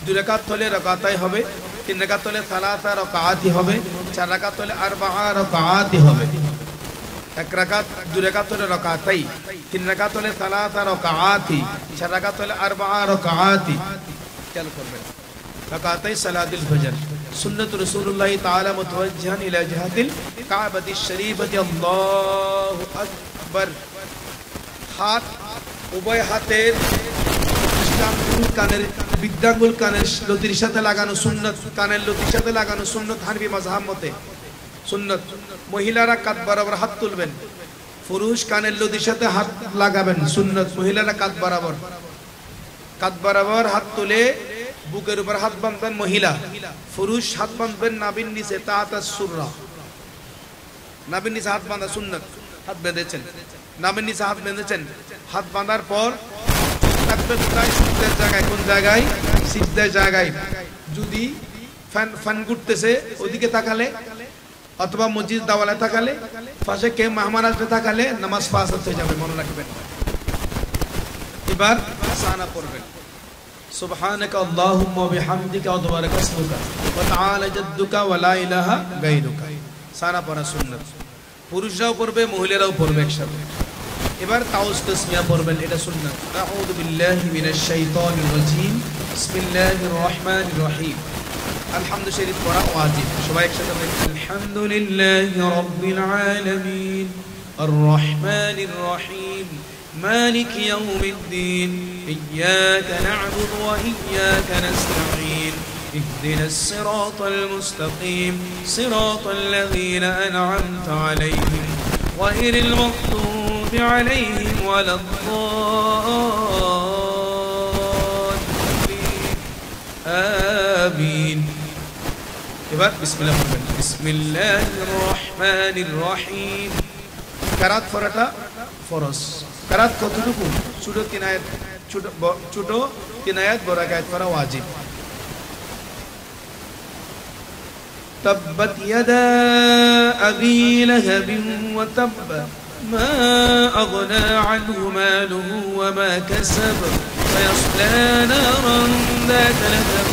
2 রাকাত হলে রাকাতাই হবে, 3 রাকাত হলে সালাসা রাকাতি হবে, 4 রাকাত হলে আরবাআ রাকাতি হবে। 1 রাকাত 2 রাকাত হলে রাকাতাই, 3 রাকাত হলে সালাসা রাকাতি, 4 রাকাত হলে আরবাআ রাকাতি। খেয়াল করবেন, রাকাতাই সালাতিল ফজর সুন্নাত রাসূলুল্লাহ তাআলা মুতাওয়াজ্জিহান ইলা জিহাতিল কাবাতিশ শরীফাতি। আল্লাহু আকবার। হাত, উভয় হাতের কানের বিদ্যাঙ্গুল কানের লতির সাথে লাগানো সুন্নাত, কানের লতির সাথে লাগানো সুন্নাত হানফি মাযহাব মতে সুন্নাত। মহিলারা কাঁধ বরাবর হাত তুলবেন, পুরুষ কানের লতির সাথে হাত লাগাবেন সুন্নাত। মহিলারা কাঁধ বরাবর হাত তুলে বুকের উপর হাত বাঁধবেন মহিলা, পুরুষ হাত বাঁধবেন নাভির নিচে তাতাস সুররা। নাভির নিচে হাত বাঁধা সুন্নাত। হাত বেঁধেছেন, নাভির নিচে হাত বেঁধেছেন। হাত বাঁধার পর থাকবে কোথায়? সিজদার জায়গায়। কোন জায়গায়? সিজদার জায়গায়। যদি ফ্যান ঘুরতেছে ওদিকে তাকালে, অথবা মসজিদ দাওয়ালে তাকালে, পাশে কে মেহমান আসবে তাকালে নামাজ ফাসাদ হয়ে যাবে, মনে রাখবেন। এবার সানা পড়বেন, সুবহানাকা আল্লাহুম্মা ওয়া বিহামদিকা ওয়া তাবারাকা ইসমুকা ওয়া তাআলা জাদ্দুকা ওয়া লা ইলাহা গায়রুকা। সানা পড়া সুন্নাত। পুরুষরাও পড়বে, মহিলারাও পড়বে একসাথে। এবার তাওস তাসমিয়া পড়বেন, এটা সুন্নাত। আউযু বিল্লাহি মিনাশ শাইতানির রাজীম, বিসমিল্লাহির রহমানির রহিম। আলহামদু শরীফ পড়া ওয়াজিব। সবাই একসাথে বলেন, আলহামদুলিল্লাহি রাব্বিল আলামিন আর রহমানির রহিম مالك يوم الدين إياك نعبد وإياك نستعين اهدنا الصراط المستقيم صراط الذين أنعمت عليهم غير المغضوب عليهم ولا الضالين آمين. এবার বিসমিল্লাহ বলবেন, বিসমিল্লাহির রহমানির রহিম। কারাত পড়াটা ফরজ। কারাত কতটুকু? ছোট 3 আয়াত, ছোট 3 আয়াত, বড় আয়াত পড়া ওয়াজিব। তাব্বাত ইয়াদা আবি লাহাবিন ওয়া তাব্ব মা আগনা আনহু মালুহু ওয়া মা কাসাব সায়াসলা নারান ذات لهب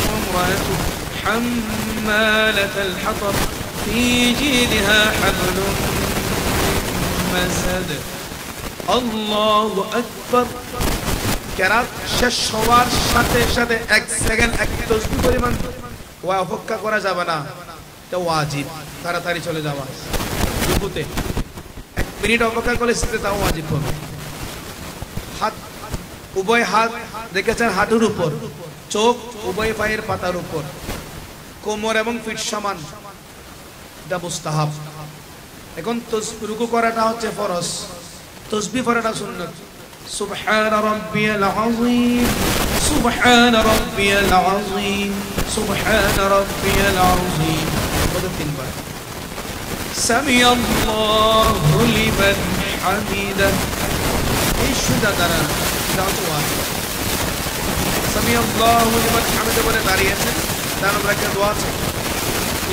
وامرأته حمالة الحطب في جيدها حبل مسد। আল্লাহু আকবার। কেরাত শেষ হওয়ার সাথে সাথে 1 সেকেন্ড 1 তাসবিহ পরিমাণ অপেক্ষা করা যাবে না, এটা ওয়াজিব। তাড়াতাড়ি চলে যাওয়া রুকুতে 1 মিনিট অপেক্ষা করলে সেটা ওয়াজিব হবে। হাত, উভয় হাত রেখেছেন হাঁটুর উপর, চোখ উভয় পায়ের পাতার উপর, কোমর এবং পিঠ সমান, এটা মুস্তাহাব। এখন রুকু করাটা হচ্ছে ফরজ, তসবিহ পড়াটা সুন্নাত। সুবহান রাব্বিয়াল আযীম, সুবহান রাব্বিয়াল আযীম, সুবহান রাব্বিয়াল আযীম। কত 3 বার। সামিআল্লাহু লিমান হামিদা। এই সুজা দ্বারা দাও তো ওয়াজিব। সামিআল্লাহু লিমান হামিদা বলে দাঁড়িয়েছেন, তার উপর একটা দোয়া আছে।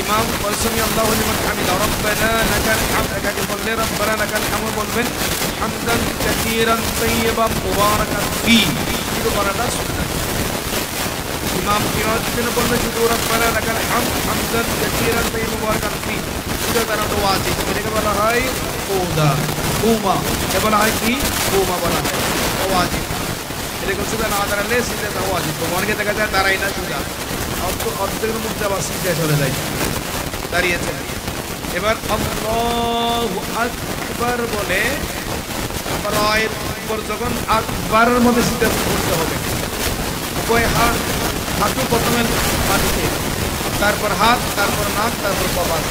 ইমাম সামিআল্লাহু লিমান হামিদা রব্বানা লাকাল হামদ, একাকে বললে রব্বানা লাকাল হামদ বলবেন, হামদান কাসীরান তাইয়্যিবান মুবারাকান ফি। এটা বলাটা সুন্নাত। ইমাম কিরাতের জন্য বললে শুধু রব্বানা লাকাল হামদ হামদান কাসীরান তাইয়্যিবান মুবারাকান ফি, এটা দ্বারা ওয়াজিব। এটাকে বলা হয় কোদা, কুমা। এটা বলা হয় কি? কুমা বলা হয়, ওয়াজিব। এরকম সুদা না দাঁড়ালে সিজদা ওয়াজিব। অনেকে দেখা যায় দাঁড়ায় না সুদা, অর্ধেক মুখ যাওয়া সিজদায় চলে যায়, দাঁড়িয়েছে। এবার আল্লাহু আকবার বলে পায়ের উপর যখন আকবারের মধ্যে সিজদা করতে হবে, উভয় হাত, হাঁটু প্রথমে মাটিতে, তারপর হাত, তারপর নাক, তারপর কপাল,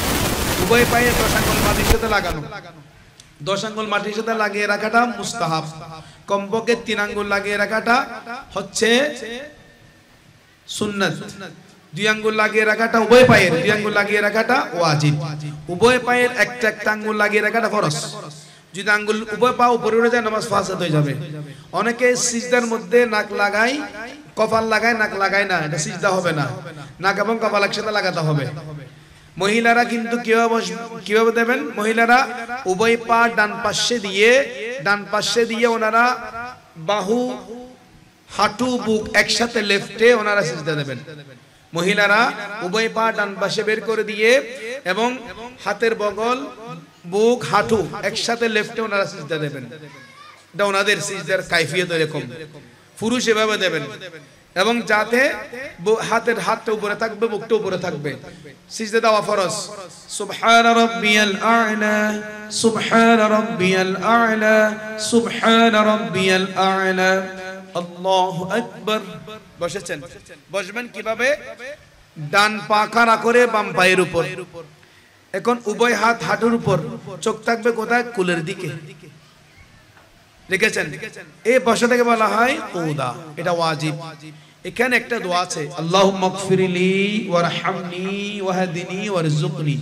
উভয় পায়ে 10 আঙ্গুল মাটির সাথে লাগানো। 10 আঙ্গুল মাটির সাথে লাগিয়ে রাখাটা মুস্তাহাব। কমপক্ষে 3 আঙ্গুল লাগিয়ে রাখাটা হচ্ছে সুন্নাত। 2 আঙ্গুল লাগিয়ে রাখাটা, উভয় পায়ের 2 আঙ্গুল লাগিয়ে রাখাটা ওয়াজিব। উভয় পায়ের একটা আঙ্গুল লাগিয়ে রাখাটা ফরজ। যদি আঙ্গুল উভয় পা উপরে উঠে যায় নামাজ ফাসাদ হয়ে যাবে। অনেকে সিজদার মধ্যে নাক লাগায়, কপাল লাগায়, নাক লাগায় না, এটা সিজদা হবে না। নাক এবং কপাল একসাথে লাগাতে হবে। মহিলারা কিন্তু কিভাবে দেবেন? মহিলারা উভয় পা ডান পাশে দিয়ে ওনারা বাহু, হাঁটু, বুক একসাথে লেফটে ওনারা সিজদা দেবেন। মহিলারা উভয় পা ডান পাশে বের করে দিয়ে এবং হাতের বগল, বুক, হাঁটু একসাথে লেফটে ওনারা সিজদা দেবেন। এটা ওনাদের সিজদার কাইফিয়ত এরকম। পুরুষ এভাবে দেবেন এবং যাতে হাতটা উপরে থাকবে, বুকটা উপরে থাকবে। সিজদা দেওয়া ফরজ। সুবহান রাব্বিয়াল আ'লা, সুবহান রাব্বিয়াল আ'লা, সুবহান রাব্বিয়াল আ'লা, আল্লাহু আকবার। বসেছেন, বসবেন কিভাবে? ডান পা খাড়া করে বাম পায়ের উপর। এখন উভয় হাত হাঁটুর উপর, চোখ থাকবে কোথায়? কুলের দিকে। দেখেছেন? এই বসাটাকে বলা হয় কুদা। এটা ওয়াজিব। এখানে একটা দোয়া আছে, আল্লাহুম্মা গফিরলি ওয়ারহামনি ওয়াহদিনি ওয়ারযুকনি।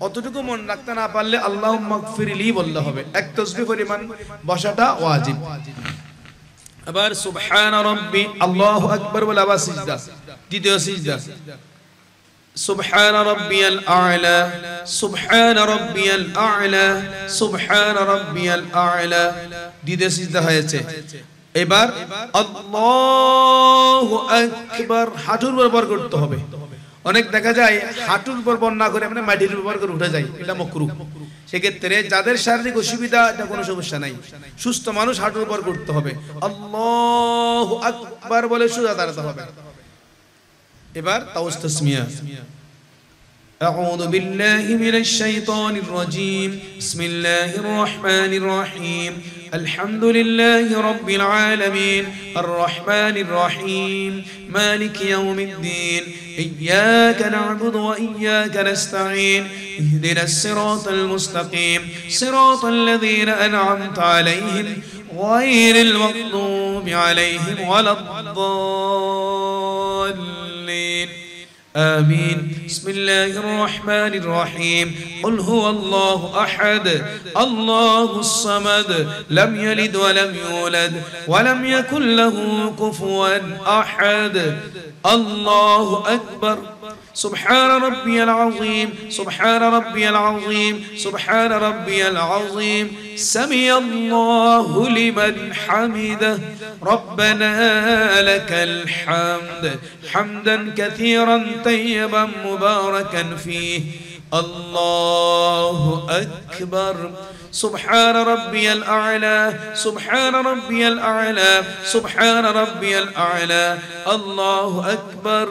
অতটুকু মন রাখতে না পারলে আল্লাহুম্মা গফিরলি বলতে হবে। এক তাসবিহ পরিমাণ বসাটা ওয়াজিব। আবার সুবহান রাব্বি, আল্লাহু আকবার বলে আবার সিজদা, দ্বিতীয় সিজদা। সুবহান রাব্বিয়াল আ'লা, সুবহান রাব্বিয়াল আ'লা, সুবহান রাব্বিয়াল আ'লা, দ্বিতীয় সিজদা হয়েছে। এবার আল্লাহু আকবার, হাঁটুর উপর করতে হবে। অনেক দেখা যায় হাঁটুর উপর না করে মানে মাটির উপর করে উঠে যায়, এটা মাকরুহ। সেক্ষেত্রে যাদের শারীরিক অসুবিধা, এটা কোনো সমস্যা নাই। সুস্থ মানুষ হাঁটুর উপর করতে হবে। আল্লাহু আকবার বলে সোজা দাঁড়াতে হবে। এবার তাওস তাসমিয়া। أعوذ بالله من الشيطان الرجيم. بسم الله الرحمن الرحيم. الحمد لله رب العالمين الرحمن الرحيم مالك يوم الدين إياك نعبد وإياك نستعين اهدنا الصراط المستقيم صراط الذين أنعمت عليهم غير المغضوب عليهم ولا الضالين آمين. بسم الله الرحمن الرحيم. قل هو الله أحد الله الصمد لم يلد ولم يولد ولم يكن له كفوا أحد. الله أكبر. سبحان ربي العظيم سبحان ربي العظيم سبحان ربي العظيم سمع الله لمن حمده ربنا لك الحمد حمدا كثيرا طيبا مباركا فيه. الله أكبر. سبحان ربي الأعلى سبحان ربي الأعلى سبحان ربي الأعلى. الله أكبر.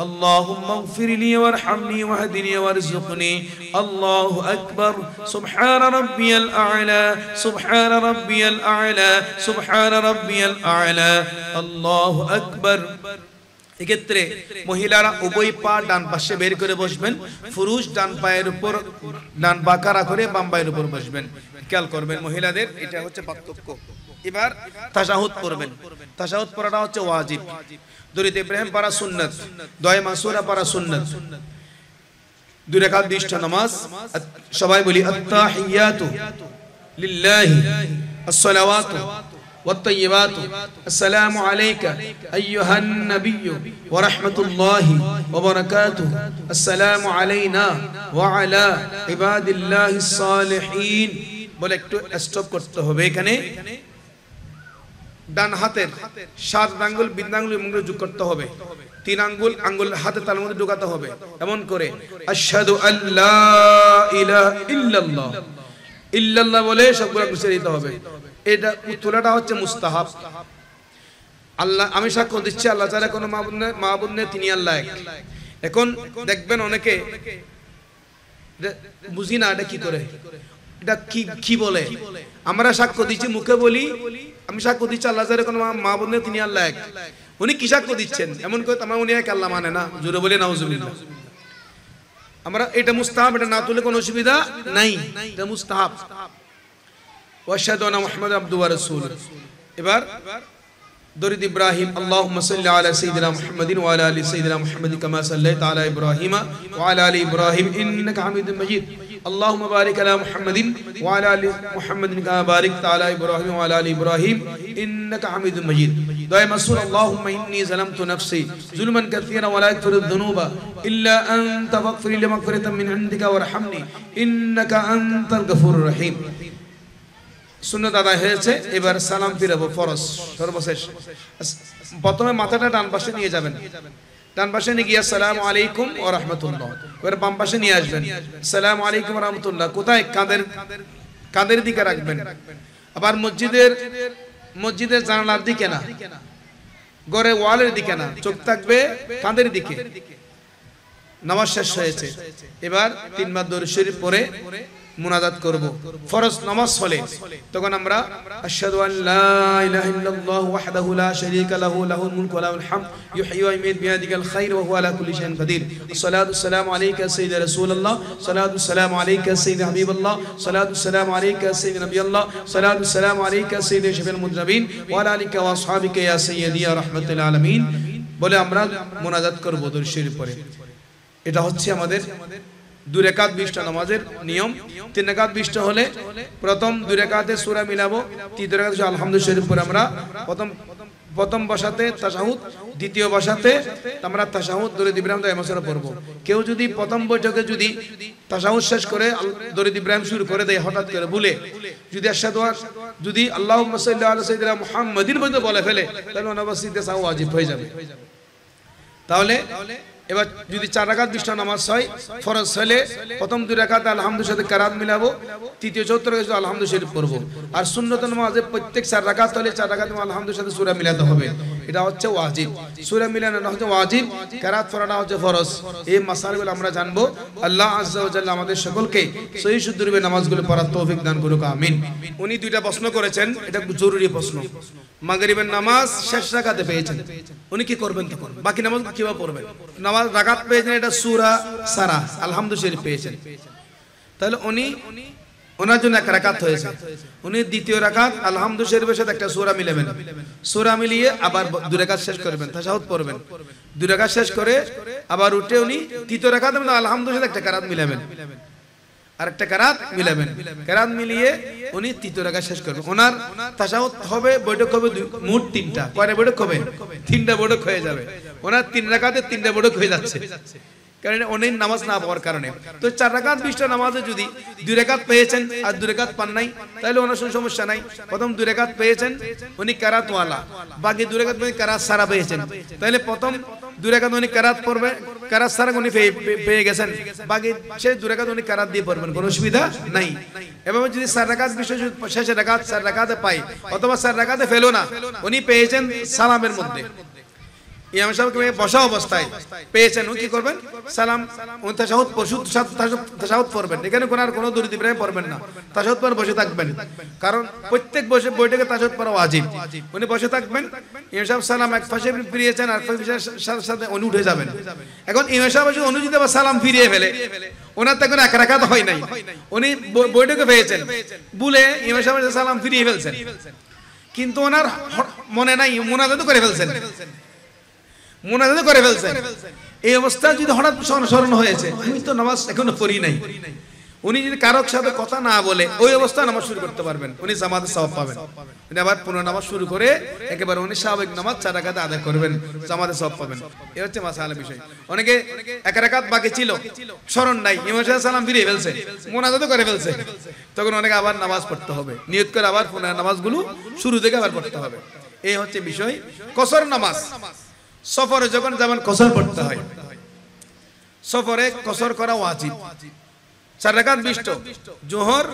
اللهم اغفر لي وارحمني واهدني وارزقني. الله أكبر. سبحان ربي الأعلى سبحان ربي الأعلى سبحان ربي الأعلى. الله أكبر. এক্ষেত্রে মহিলারা উভয় পা ডান পাশে বের করে বসবেন, পুরুষ ডান পায়ের উপর, ডান পা খাড়া করে বাম পায়ের উপর বসবেন। খেয়াল করবেন মহিলাদের এটা হচ্ছে পার্থক্য। এবার তাশাহুদ পড়বেন। তাশাহুদ পড়াটা হচ্ছে ওয়াজিব। দরুদ ইব্রাহিম পড়া সুন্নাত, দোয়া মাসুরা পড়া সুন্নাত। দুই রাকাত বিশিষ্ট নামাজ। সবাই বলি আত্তাহিয়াতু লিল্লাহি আসসালাওয়াতু والطيبات السلام عليك أيها النبي ورحمة الله وبركاته السلام علينا وعلى عباد الله الصالحين বলে একটু স্টপ করতে হবে। এখানে ডান হাতের 7 আঙ্গুল বিন্দাঙ্গুল মুখে যোগ করতে হবে, 3 আঙ্গুল হাতে তার মধ্যে ঢোকাতে হবে। এমন করে আশহাদু আল্লা ইলাহা ইল্লাল্লাহ ইল্লাল্লাহ বলে সবগুলো মুছে দিতে হবে। এটা তোলাটা হচ্ছে মুস্তাহাব। আল্লাহ, আমি সাক্ষ্য দিচ্ছি আল্লাহ ছাড়া কোনো মাবুদ নেই, তিনি আল্লাহ এক। এখন দেখবেন অনেকে বুঝি না এটা কি করে, এটা কি বলে। আমরা সাক্ষ্য দিচ্ছি, মুখে বলি আমি সাক্ষ্য দিচ্ছি আল্লাহ ছাড়া কোনো মাবুদ নেই, তিনি আল্লাহ এক। উনি কি সাক্ষ্য দিচ্ছেন? এমন করে আমার উনি এক আল্লাহ মানে না, জোরে বলে নাউজুবিল্লাহ। আমরা এটা মুস্তাহাব, এটা না তুলে কোনো অসুবিধা নাই, এটা মুস্তাহাব। ওয়াশহাদু আন্না মুহাম্মাদান আবদুহু ওয়া রাসূলুহু। এবার দরুদ ইব্রাহিম। আল্লাহুম্মা সাল্লি আলা সাইয়্যিদিনা মুহাম্মাদিন ওয়া আলা আলি সাইয়্যিদিনা মুহাম্মাদিন কামা সাল্লাইতা আলা ইব্রাহিমা ওয়া আলা আলি ইব্রাহিম ইন্নাকা হামিদুম মাজিদ। আল্লাহুম্মা বারিক আলা মুহাম্মাদিন ওয়া আলা আলি মুহাম্মাদিন কামা বারাকতা আলা ইব্রাহিম ওয়া আলা আলি ইব্রাহিম ইন্নাকা হামিদুম মাজিদ। দোয়া মাসুর আল্লাহুম্মা ইন্নী যালামতু নাফসি যুলমান কাসীরা ওয়া লা ইয়াগফিরুয যুনুবা ইল্লা আনতা ফাগফির লি মাগফিরাতাম মিন ইনদিকা ওয়ারহামনি ইন্নাকা আনতাল গফুরুর রহিম। সুন্নাত আদায় হয়েছে, এবার সালাম ফিরাবো ফরজ সর্বশেষ। প্রথমে মাথাটা ডান পাশে নিয়ে যাবেন, ডান পাশে নিয়ে গিয়ে আসসালামু আলাইকুম ওয়া রাহমাতুল্লাহ, এবার বাম পাশে নিয়ে আসবেন আসসালামু আলাইকুম ওয়া রাহমাতুল্লাহ। কোথায়? কাঁধের দিকে রাখবেন। আবার মসজিদের জানালার দিকে না, ঘরে ওয়ালের দিকে না, চোখ থাকবে কাঁধের দিকে। নামাজ শেষ হয়েছে, এবার 3 বার দরুদ শরীফ পড়ে মুনাজাত করব। ফরজ নামাজ হলে তখন আমরা আশহাদু আল্লা ইলাহা ইল্লাল্লাহু ওয়াহদাহু লা শারীকা লাহু লাহুল মুলকু ওয়া লাহুল হামদ ইউহয়ি ওয়া ইউমীতু বিয়াদিহিল খায়র ওয়া হুয়া আলা কুল্লি শাইইন কাদির। আসসালাতু ওয়াসসালামু আলাইকা সাইয়্যিদা রাসূলুল্লাহ, সালাতু ওয়াসসালামু আলাইকা সাইয়্যিদা হাবিবাল্লাহ, সালাতু ওয়াসসালামু আলাইকা সাইয়্যিদা নাবিয়াল্লাহ, সালাতু ওয়াসসালামু আলাইকা সাইয়্যিদা শাফিউল মুযনিবিন ওয়া আলা আলিকা ওয়া আসহাবিকা ইয়া সাইয়্যিদি ইয়া রাহমাতুল আলামিন বলে আমরা মুনাজাত করব দরুদ শরীফ পড়ে। এটা হচ্ছে আমাদের 2 রাকাত 20টা নামাজের নিয়ম। 3 রাকাত 20টা হলে প্রথম 2 রাকাতে সূরা মিলাবো, তৃতীয় রাকাতে আলহামদুলিল্লাহ শরীফ পড়ে আমরা প্রথম বসাতে তাশাহুদ, দ্বিতীয় বসাতে আমরা তাশাহুদ দরুদ ইব্রাহিম দোয়া মাসুরা পড়ব। কেউ যদি প্রথম বৈঠকে যদি তাশাহুদ শেষ করে দরুদ ইব্রাহিম শুরু করে দেয় হঠাৎ করে ভুলে, যদি আল্লাহুম্মা সাল্লি আলা সাইয়্যিদিনা মুহাম্মাদিন বলে বলে ফেলে, তাহলে অনাবশ্যক সাও ওয়াজিব হয়ে যাবে। তাহলে এবার যদি 4 রাকাত 20টা নামাজ হয়, ফরজ হলে প্রথম 2 রাকাতে আলহামদুলিল্লাহ সাথে কারাত মিলাবো, তৃতীয় চতুর্থ রাকাতে আলহামদুলিল্লাহ শরীফ পড়বো। আর সুন্নত নামাজে প্রত্যেক 4 রাকাত হলে 4 রাকাতে আলহামদুলিল্লাহ সাথে সূরা মিলাতে হবে, এটা হচ্ছে ওয়াজিব। সূরা মিলানো হচ্ছে ওয়াজিব, কারাত পড়াটা হচ্ছে ফরজ। এই মাসালাগুলো আমরা জানবো। আল্লাহ আযজা ওয়া জাল্লা আমাদের সকলকে সহিহ শুদ্ধভাবে নামাজগুলো পড়ার তৌফিক দান করুক, আমিন। উনি 2টা প্রশ্ন করেছেন, এটা জরুরি প্রশ্ন। মাগরিবের নামাজ শেষ রাকাতে পেয়েছেন, উনি কি করবেন তখন? বাকি নামাজ কিভাবে পড়বেন? নামাজ রাকাত পেয়েছেন, এটা সূরা সারা আলহামদুলিল্লাহ শরীফ পেয়েছেন, তাহলে ওনার জন্য 1 রাকাত হয়েছে। উনি দ্বিতীয় রাকাত আলহামদুলিল্লাহ শরীফের সাথে একটা সূরা মিলাবেন, সূরা মিলিয়ে আবার 2 রাকাত শেষ করবেন, তাশাহুদ পড়বেন। 2 রাকাত শেষ করে আবার উঠে উনি তৃতীয় রাকাতে আলহামদুলিল্লাহ সাথে একটা কারাত মিলাবেন, আর একটা কারাত মিলাবেন। কারাত মিলিয়ে উনি তৃতীয় রাকাত শেষ করবেন। ওনার তাশাহুদ হবে, বৈঠক হবে মোট 3টা। কয়টা বৈঠক হবে? 3টা বৈঠক হয়ে যাবে। ওনার 3 রাকাতে 3টা বৈঠক হয়ে যাচ্ছে, কারণ অনেক নামাজ না পাওয়ার কারণে। তো 4 রাকাত 20টা নামাজে যদি 2 রাকাত পেয়েছেন আর 2 রাকাত পান নাই, তাহলে ওনার কোনো সমস্যা নাই। প্রথম 2 রাকাত পেয়েছেন উনি কারাত ওয়ালা, বাকি 2 রাকাত উনি কারাত সারা পেয়েছেন, তাহলে প্রথম 2 রাকাত উনি কারাত পড়বে, কারাত সারা উনি পেয়ে গেছেন, বাকি সেই 2 রাকাত উনি কারাত দিয়ে পড়বেন, কোনো অসুবিধা নাই। এভাবে যদি 4 রাকাত শেষে রাকাত 4 রাকাতে পাই, অথবা 4 রাকাতে ফেলো না, উনি পেয়েছেন সালামের মধ্যে, ইমাম সাহেবকে বসা অবস্থায় পেয়েছেন, উনি কি করবেন? সালাম তাশাহুদ পড়বেন। এখানে কোনো দরুদ ইব্রাহিম পড়বেন না, তাশাহুদ পড়ে বসে থাকবেন, কারণ প্রত্যেক বৈঠকে তাশাহুদ পড়া ওয়াজিব। উনি বসে থাকবেন, ইমাম সাহেব সালাম এক পাশে ফিরিয়েছেন, আর সাথে সাথে উনি উঠে যাবেন। এখন ইমাম সাহেব যদি অনুচিত বা সালাম ফিরিয়ে ফেলে, ওনার তখন 1 রাকাত হয় নাই, উনি বৈঠকে পেয়েছেন, ভুলে ইমাম সাহেব সালাম ফিরিয়ে ফেলছেন, কিন্তু ওনার মনে নাই, মুনাজাত করে ফেলছেন। এই অবস্থা যদি হঠাৎ স্মরণ হয়েছে, আমি তো নামাজ এখনো পড়ি নাই, উনি যদি কারোর সাথে কথা না বলে ওই অবস্থায় নামাজ শুরু করতে পারবেন, উনি জামাতের সওয়াব পাবেন। উনি আবার পুনঃ নামাজ শুরু করে একেবারে উনি স্বাভাবিক নামাজ 4 রাকাত আদায় করবেন, জামাতের সওয়াব পাবেন। এই হচ্ছে মাসালা বিষয়। অনেকে 1 রাকাত বাকি ছিল, স্মরণ নাই, ইমাম সাহেব সালাম ফিরিয়ে ফেলছে, মুনাজাত করে ফেলছে, তখন অনেকে আবার নামাজ পড়তে হবে, নিয়ত করে আবার পুনঃ নামাজগুলো শুরু থেকে আবার পড়তে হবে। এই হচ্ছে বিষয়। কসর নামাজ সফরে যখন যেমন কসর পড়তে হয়, সফরে কসর করা ওয়াজিব। 4 রাকাত 20টা, জোহর,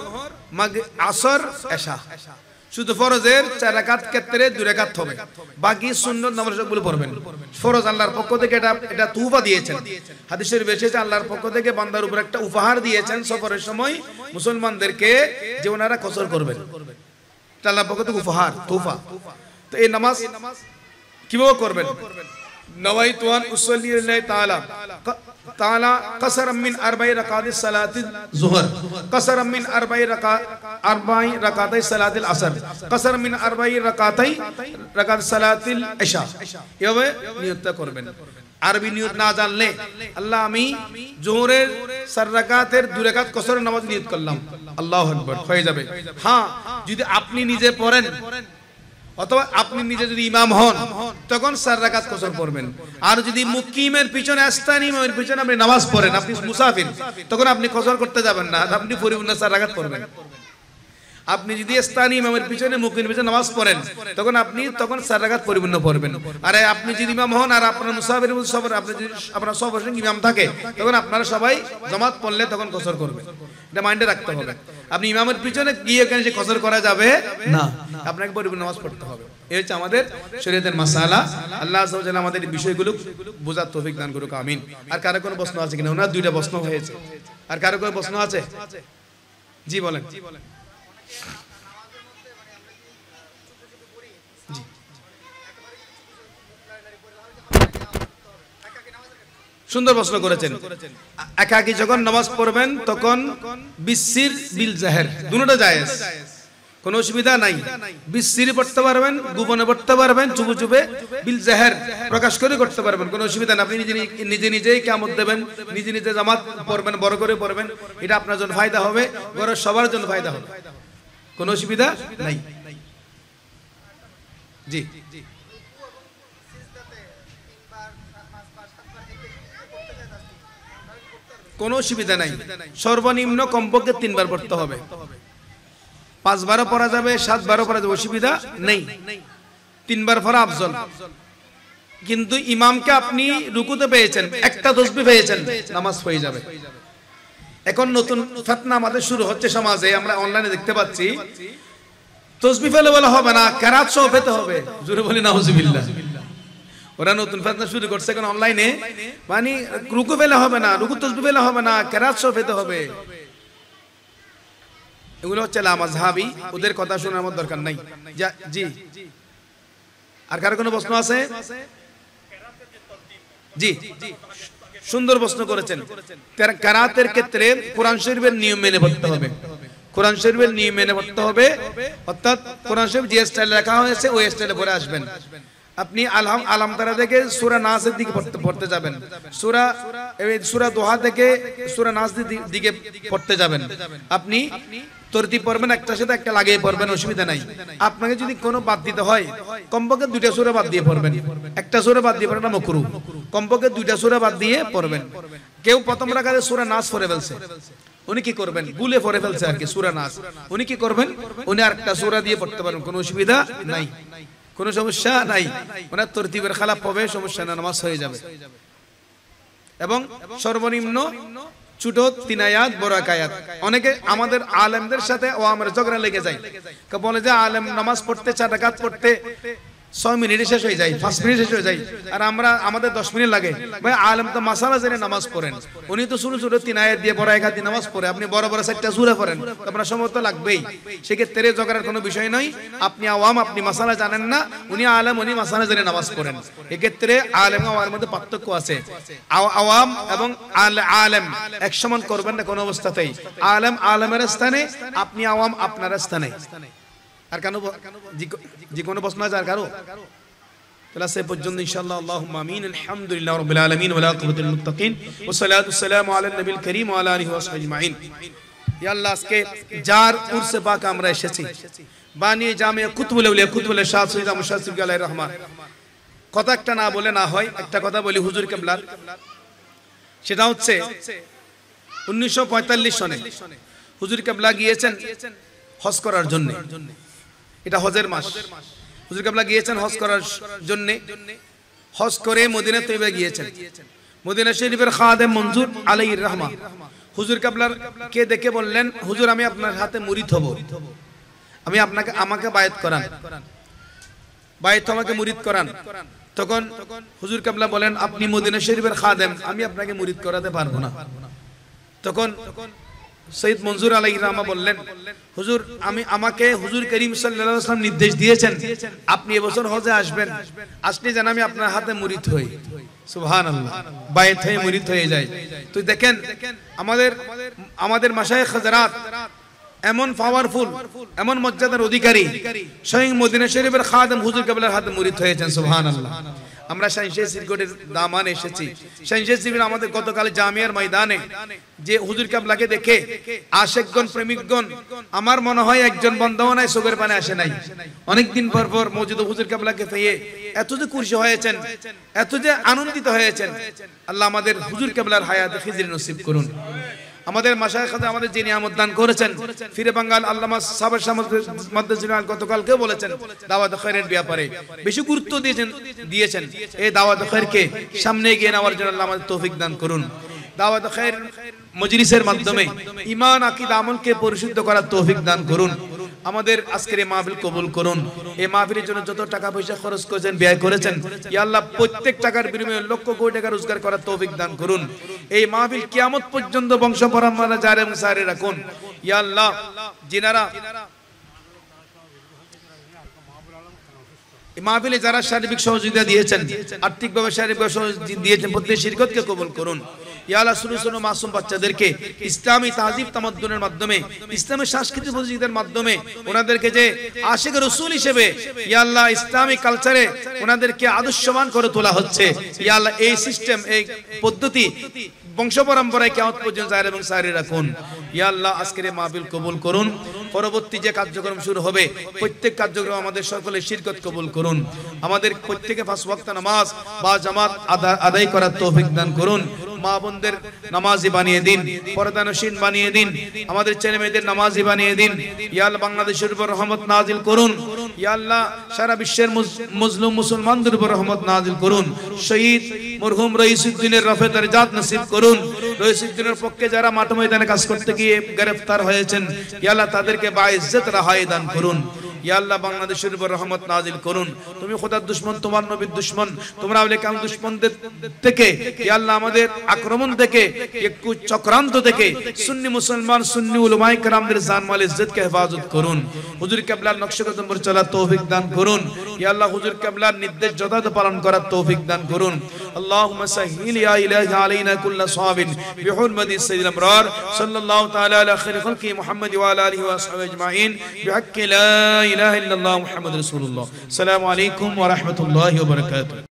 আসর, এশা। শুধু ফরজের 4 রাকাত ক্ষেত্রে 2 রাকাত হবে, বাকি সুন্নত নামাজগুলো পড়বেন। ফরজ আল্লাহর পক্ষ থেকে এটা তুফা দিয়েছেন, হাদিসের এসেছে আল্লাহর পক্ষ থেকে বান্দার উপর একটা উপহার দিয়েছেন সফরের সময় মুসলমানদেরকে, যে ওনারা কসর করবেন, এটা আল্লাহর পক্ষ থেকে উপহার, তুফা। তো এই নামাজ কিভাবে করবেন? নওয়াইতু আন উসাল্লি লিল্লাহি তাআলা কসরাম মিন 4 রাকাতিস সালাতিল যুহর, কসরাম মিন 4 রাকাতাই সালাতিল আসর, কসরাম মিন 4 রাকাতাই সালাতিল ইশা। এভাবে নিয়ত করবেন। আরবি নিয়ত না জানলে আল্লাহ আমি জোহরের 4 রাকাতের 2 রাকাত কসরের নামাজ নিয়ত করলাম, আল্লাহু আকবার, হয়ে যাবে। হ্যাঁ, যদি আপনি নিজে পড়েন অথবা আপনি নিজে যদি ইমাম হন তখন 4 রাকাত কসর পড়বেন। আর যদি মুকিমের পিছনে আস্তানি ইমামের পিছনে আপনি নামাজ পড়েন, আপনি মুসাফির, তখন আপনি কসর করতে যাবেন না, আপনি পরিপূর্ণ 4 রাকাত পড়বেন। আপনি যদি স্থানীয় ইমামের পিছনে মুকিমের পিছনে নামাজ পড়েন তখন আপনি 4 রাকাত পরিপূর্ণ পড়বেন। আর আপনি যদি ইমাম হন আর আপনার মুসাফির সবার আপনি যদি আপনার সবার সঙ্গে ইমাম থাকে তখন আপনারা সবাই জামাত পড়লে তখন কসর করবেন। এটা মাইন্ডে রাখতে হবে। আপনি ইমামের পিছনে গিয়ে কেন সে কসর করা যাবে না, আপনাকে পরিপূর্ণ নামাজ পড়তে হবে। এই হচ্ছে আমাদের শরীয়তের মাসালা। আল্লাহ আযজা ওয়া জাল্লা আমাদের এই বিষয়গুলো বোঝার তৌফিক দান করুক, আমিন। আর কারো কোনো প্রশ্ন আছে কিনা? ওনার 2টা প্রশ্ন হয়েছে, আর কারো কোনো প্রশ্ন আছে? জি বলেন। সুন্দর প্রশ্ন করেছেন। একাকী যখন নামাজ পড়বেন তখন বিসির বিল জাহের দুটোটা জায়েজ, কোনো অসুবিধা নাই। বিসির পড়তে পারবেন, গোপনে পড়তে পারবেন, চুপে চুপে, বিল জাহের প্রকাশ করে করতে পারবেন, কোনো অসুবিধা না। আপনি নিজে নিজেই কিয়ামত দেবেন, নিজে নিজে জামাত পড়বেন, বড় করে পড়বেন, এটা আপনার জন্য ফায়দা হবে, ঘরের সবার জন্য ফায়দা হবে, কোনো অসুবিধা নাই। জি কোনো অসুবিধা নাই। সর্বনিম্ন কমপক্ষে 3 বার পড়তে হবে। 5 বারও পড়া যাবে, 7 বারও পড়া যাবে, অসুবিধা নেই। 3 বার পড়া আফজল। কিন্তু ইমামকে আপনি রুকুতে পেয়েছেন, একটা তাসবিহ পেয়েছেন, নামাজ হয়ে যাবে। এখন নতুন ফিতনা আমাদের শুরু হচ্ছে সমাজে, আমরা অনলাইনে দেখতে পাচ্ছি। তাসবিহ ফেলে বলা হবে না, কেরাত সহ পেতে হবে। জোরে বলি নাউজুবিল্লাহ। ওরা নতুন ফিতনা শুরু করছে এখন অনলাইনে, মানে রুকু ফেলে হবে না, রুকু তাসবিহ ফেলে হবে না, কেরাত সহ পেতে হবে। এগুলো হচ্ছে লামাযহাবী, ওদের কথা শোনার আমার দরকার নাই। জি, আর কার কোনো প্রশ্ন আছে? জি, সুন্দর প্রশ্ন করেছেন। কেরাতের ক্ষেত্রে কোরআন শরীফের নিয়ম মেনে পড়তে হবে। কোরআন শরীফের নিয়ম মেনে পড়তে হবে, অর্থাৎ কোরআন শরীফ যে স্টাইলে লেখা হয়েছে ওই স্টাইলে পড়ে আসবেন। আপনি আলাম তারা থেকে সূরা নাসের দিকে পড়তে যাবেন, সূরা দোহা থেকে সূরা নাস দিকে পড়তে যাবেন। আপনি তরতিব পড়বেন, একটার সাথে একটা লাগিয়ে পড়বেন, অসুবিধা নাই। আপনাকে যদি কোনো বাদ দিতে হয় কমপক্ষে 2টা সূরা বাদ দিয়ে পড়বেন, একটা সূরা বাদ দিয়ে পড়া মাকরুহ। কমপক্ষে 2টা সূরা বাদ দিয়ে পড়বেন। কেউ প্রথম রাকাতে সূরা নাস পড়ে ফেলছে, উনি কি করবেন? ভুলে পড়ে ফেলছে আর কি সূরা নাস, উনি কি করবেন? উনি আরেকটা সূরা দিয়ে পড়তে পারবেন, কোনো অসুবিধা নাই, কোনো সমস্যা নাই। ওনার তরতিবের খেলাফ হবে, সমস্যা না, নামাজ হয়ে যাবে। এবং সর্বনিম্ন ছোট 3 আয়াত, বড় 1 আয়াত। অনেকে আমাদের আলেমদের সাথে ও আমার ঝগড়া লেগে যায়, বলে যে আলেম নামাজ পড়তে 4 রাকাত পড়তে 6 মিনিটে শেষ হয়ে যায়, 5 মিনিটে শেষ হয়ে যায়, আর আমাদের 10 মিনিট লাগে। ভাই আলেম তো মাসালা জেনে নামাজ পড়েন, উনি তো ছোট ছোট 3 আয়াত দিয়ে বড় 1 আয়াত দিয়ে নামাজ পড়ে, আপনি বড় বড় 4টা সূরা পড়েন, আপনার সময় তো লাগবেই। সেক্ষেত্রে ঝগড়ার কোনো বিষয় নয়। আপনি আওয়াম, আপনি মাসালা জানেন না, উনি আলেম, উনি মাসালা জেনে নামাজ পড়েন। এক্ষেত্রে আলেম আওয়ামের মধ্যে পার্থক্য আছে। আওয়াম এবং আলেম এক সমান করবেন না কোনো অবস্থাতেই। আলেম আলেমের স্থানে, আপনি আওয়াম আপনার স্থানে। আর কেন যে কোনো প্রশ্ন আছে আর কারো? তাহলে সে পর্যন্ত ইনশাআল্লাহ। আল্লাহুম্মা আমিন। আলহামদুলিল্লাহি রাব্বিল আলামিন ওয়া আকিবাতুল মুত্তাকিন ওয়া সালাতু ওয়াসসালামু আলান নবিল কারীম ওয়া আলা আলিহি ওয়া সাহবিহি আজমাইন। ইয়া আল্লাহ, আজকে যার উরসে পাক আমরা এসেছি, বানিয়ে জামিয়া কুতুবুল আউলিয়া কুতুবুল শাহ সৈয়দ মুশাররফ আলাইহির রহমান। কথা একটা না বলে না হয়, একটা কথা বলি হুজুর কিবলার। সেটা হচ্ছে 1945 সনে হুজুর কিবলা গিয়েছেন হজ করার জন্য। এটা হজের মাস। হুজুর কিবলা গিয়েছেন হজ করার জন্য। হজ করে মদিনা তৈবা গিয়েছেন। মদিনা শরীফের খাদেম মনজুর আলাইহির রহমান হুজুর কিবলার কে দেখে বললেন, হুজুর আমি আপনার হাতে মুরিদ হব, আমি আমাকে বায়াত করান, বায়াত আমাকে মুরিদ করান। তখন হুজুর কিবলা বলেন, আপনি মদিনা শরীফের খাদেম, আমি আপনাকে মুরিদ করাতে পারবো না। তখন সৈয়দ মনজুর আলাইহির রহমান বললেন, হুজুর আমাকে হুজুর করিম সাল্লাল্লাহু আলাইহি ওয়াসাল্লাম নির্দেশ দিয়েছেন আপনি এবছর হজে আসবেন, আসলে যেন আমি আপনার হাতে মুরিদ হই। সুবহানাল্লাহ, বায়াত হয়ে মুরিদ হয়ে যায়। তো দেখেন আমাদের মাশায়েখ হযরত এমন পাওয়ারফুল, এমন মর্যাদার অধিকারী, স্বয়ং মদিনা শরীফের খাদেম হুজুর কিবলার হাতে মুরিদ হয়েছেন। সুবহানাল্লাহ। আমরা শাইনশাহ সিরকটের দামান এসেছি। শাইনশাহ সিরকট আমাদের গতকাল জামিয়ার ময়দানে যে হুজুর কিবলাকে দেখে আশিকগণ প্রেমিকগণ, আমার মনে হয় একজন বন্দাও নাই চোখের পানে আসে নাই। অনেকদিন পর পর মওজুদ হুজুর কিবলাকে পেয়ে এত যে খুশি হয়েছেন, এত যে আনন্দিত হয়েছেন। আল্লাহ আমাদের হুজুর কিবলার হায়াতে খিজির নসিব করুন। আমাদের মাশায়েখ আমাদের যে নিয়ামত দান করেছেন, ফিরে বাঙ্গাল আল্লামা সাবের মাদ্রাসা গতকালকে বলেছেন দাওয়াত খায়রের ব্যাপারে বেশি গুরুত্ব দিয়েছেন। এই দাওয়াত খায়রকে সামনে এগিয়ে নেওয়ার জন্য আল্লাহ আমাদের তৌফিক দান করুন। দাওয়াত খায়র মজলিসের মাধ্যমে ঈমান আকীদা আমলকে পরিশুদ্ধ করার তৌফিক দান করুন। আমাদের আজকের এই মাহফিল কবুল করুন। এই মাহফিলের জন্য যত টাকা পয়সা খরচ করেছেন, ব্যয় করেছেন, ইয়া আল্লাহ প্রত্যেক টাকার বিনিময়ে লক্ষ কোটি টাকা রোজগার করার তৌফিক দান করুন। এই মাহফিল কিয়ামত পর্যন্ত বংশ পরম্পরা জারি এবং সারি রাখুন। ইয়া আল্লাহ যিনারা মাহফিলে যারা শারীরিক সহযোগিতা দিয়েছেন, আর্থিকভাবে শারীরিকভাবে সহযোগিতা দিয়েছেন, প্রত্যেক শিরকতকে কবুল করুন। ইয়া আল্লাহ ছোট ছোট মাসুম বাচ্চাদেরকে ইসলামী তাহজিব তামাদ্দুনের মাধ্যমে, ইসলামী সাংস্কৃতিক প্রতিযোগিতার মাধ্যমে ওনাদেরকে যে আশিক রাসূল হিসেবে ইয়া আল্লাহ ইসলামী কালচারে ওনাদেরকে আদর্শবান করে তোলা হচ্ছে। ইয়া আল্লাহ এই সিস্টেম, এই পদ্ধতি বংশ পরম্পরায় কিয়ামত পর্যন্ত জারি এবং সারি রাখুন। ইয়া আল্লাহ আজকের এই মাহফিল কবুল করুন। পরবর্তী যে কার্যক্রম শুরু হবে প্রত্যেক কার্যক্রম আমাদের সকলের শিরকত কবুল করুন। আমাদের প্রত্যেকে পাঁচ ওয়াক্ত নামাজ বা জামাত আদায় করার তৌফিক দান করুন। মা বোনদের নামাজি বানিয়ে দিন, পর্দানশীন বানিয়ে দিন, আমাদের ছেলে মেয়েদের নামাজি বানিয়ে দিন। ইয়া আল্লাহ বাংলাদেশের উপর রহমত নাজিল করুন। ইয়া আল্লাহ সারা বিশ্বের মুসলিম মুসলমানদের উপর রহমত নাজিল করুন। শহীদ মরহুম রইসুদ্দিনের রফে দরজাত নসিব করুন। রইসুদ্দিনের পক্ষে যারা মাঠ ময়দানে কাজ করতে গিয়ে গ্রেফতার হয়েছেন, ইয়া আল্লাহ তাদেরকে বাইজ্জত রেহাই দান করুন। ইয়া আল্লাহ বাংলাদেশের উপর রহমত নাজিল করুন। তুমি খোদার দুশমন, তোমার নবীর দুশমন, তোমরা আওলিয়া কেরাম দুশমনদের থেকে, ইয়া আল্লাহ আমাদের আক্রমণ থেকে, একটু চক্রান্ত থেকে সুন্নি মুসলমান, সুন্নি উলামায়ে কেরামদের জানমাল ইজ্জতকে হেফাজত করুন। হুজুর কিবলার নকশে কদম पर চলার তৌফিক দান করুন। ইয়া আল্লাহ হুজুর কিবলার নির্দেশ যথাযথ পালন করার তৌফিক দান করুন। আল্লাহুম্মা সাহহিল ইয়া ইলাহি আলাইনা কুল্লা সাবিন বিহুরমাতি সাইয়্যিদিল আমরার সাল্লাল্লাহু তাআলা আলা খায়রি খালকি মুহাম্মদ ওয়া আলা আলিহি ওয়া আসহাবিহি আজমাইন বিহাক্কি লা ইলাহা ইল্লাল্লাহ মুহাম্মাদুর রাসূলুল্লাহ। আসসালামু আলাইকুম ওয়া রাহমাতুল্লাহি ওয়া বারাকাতুহু।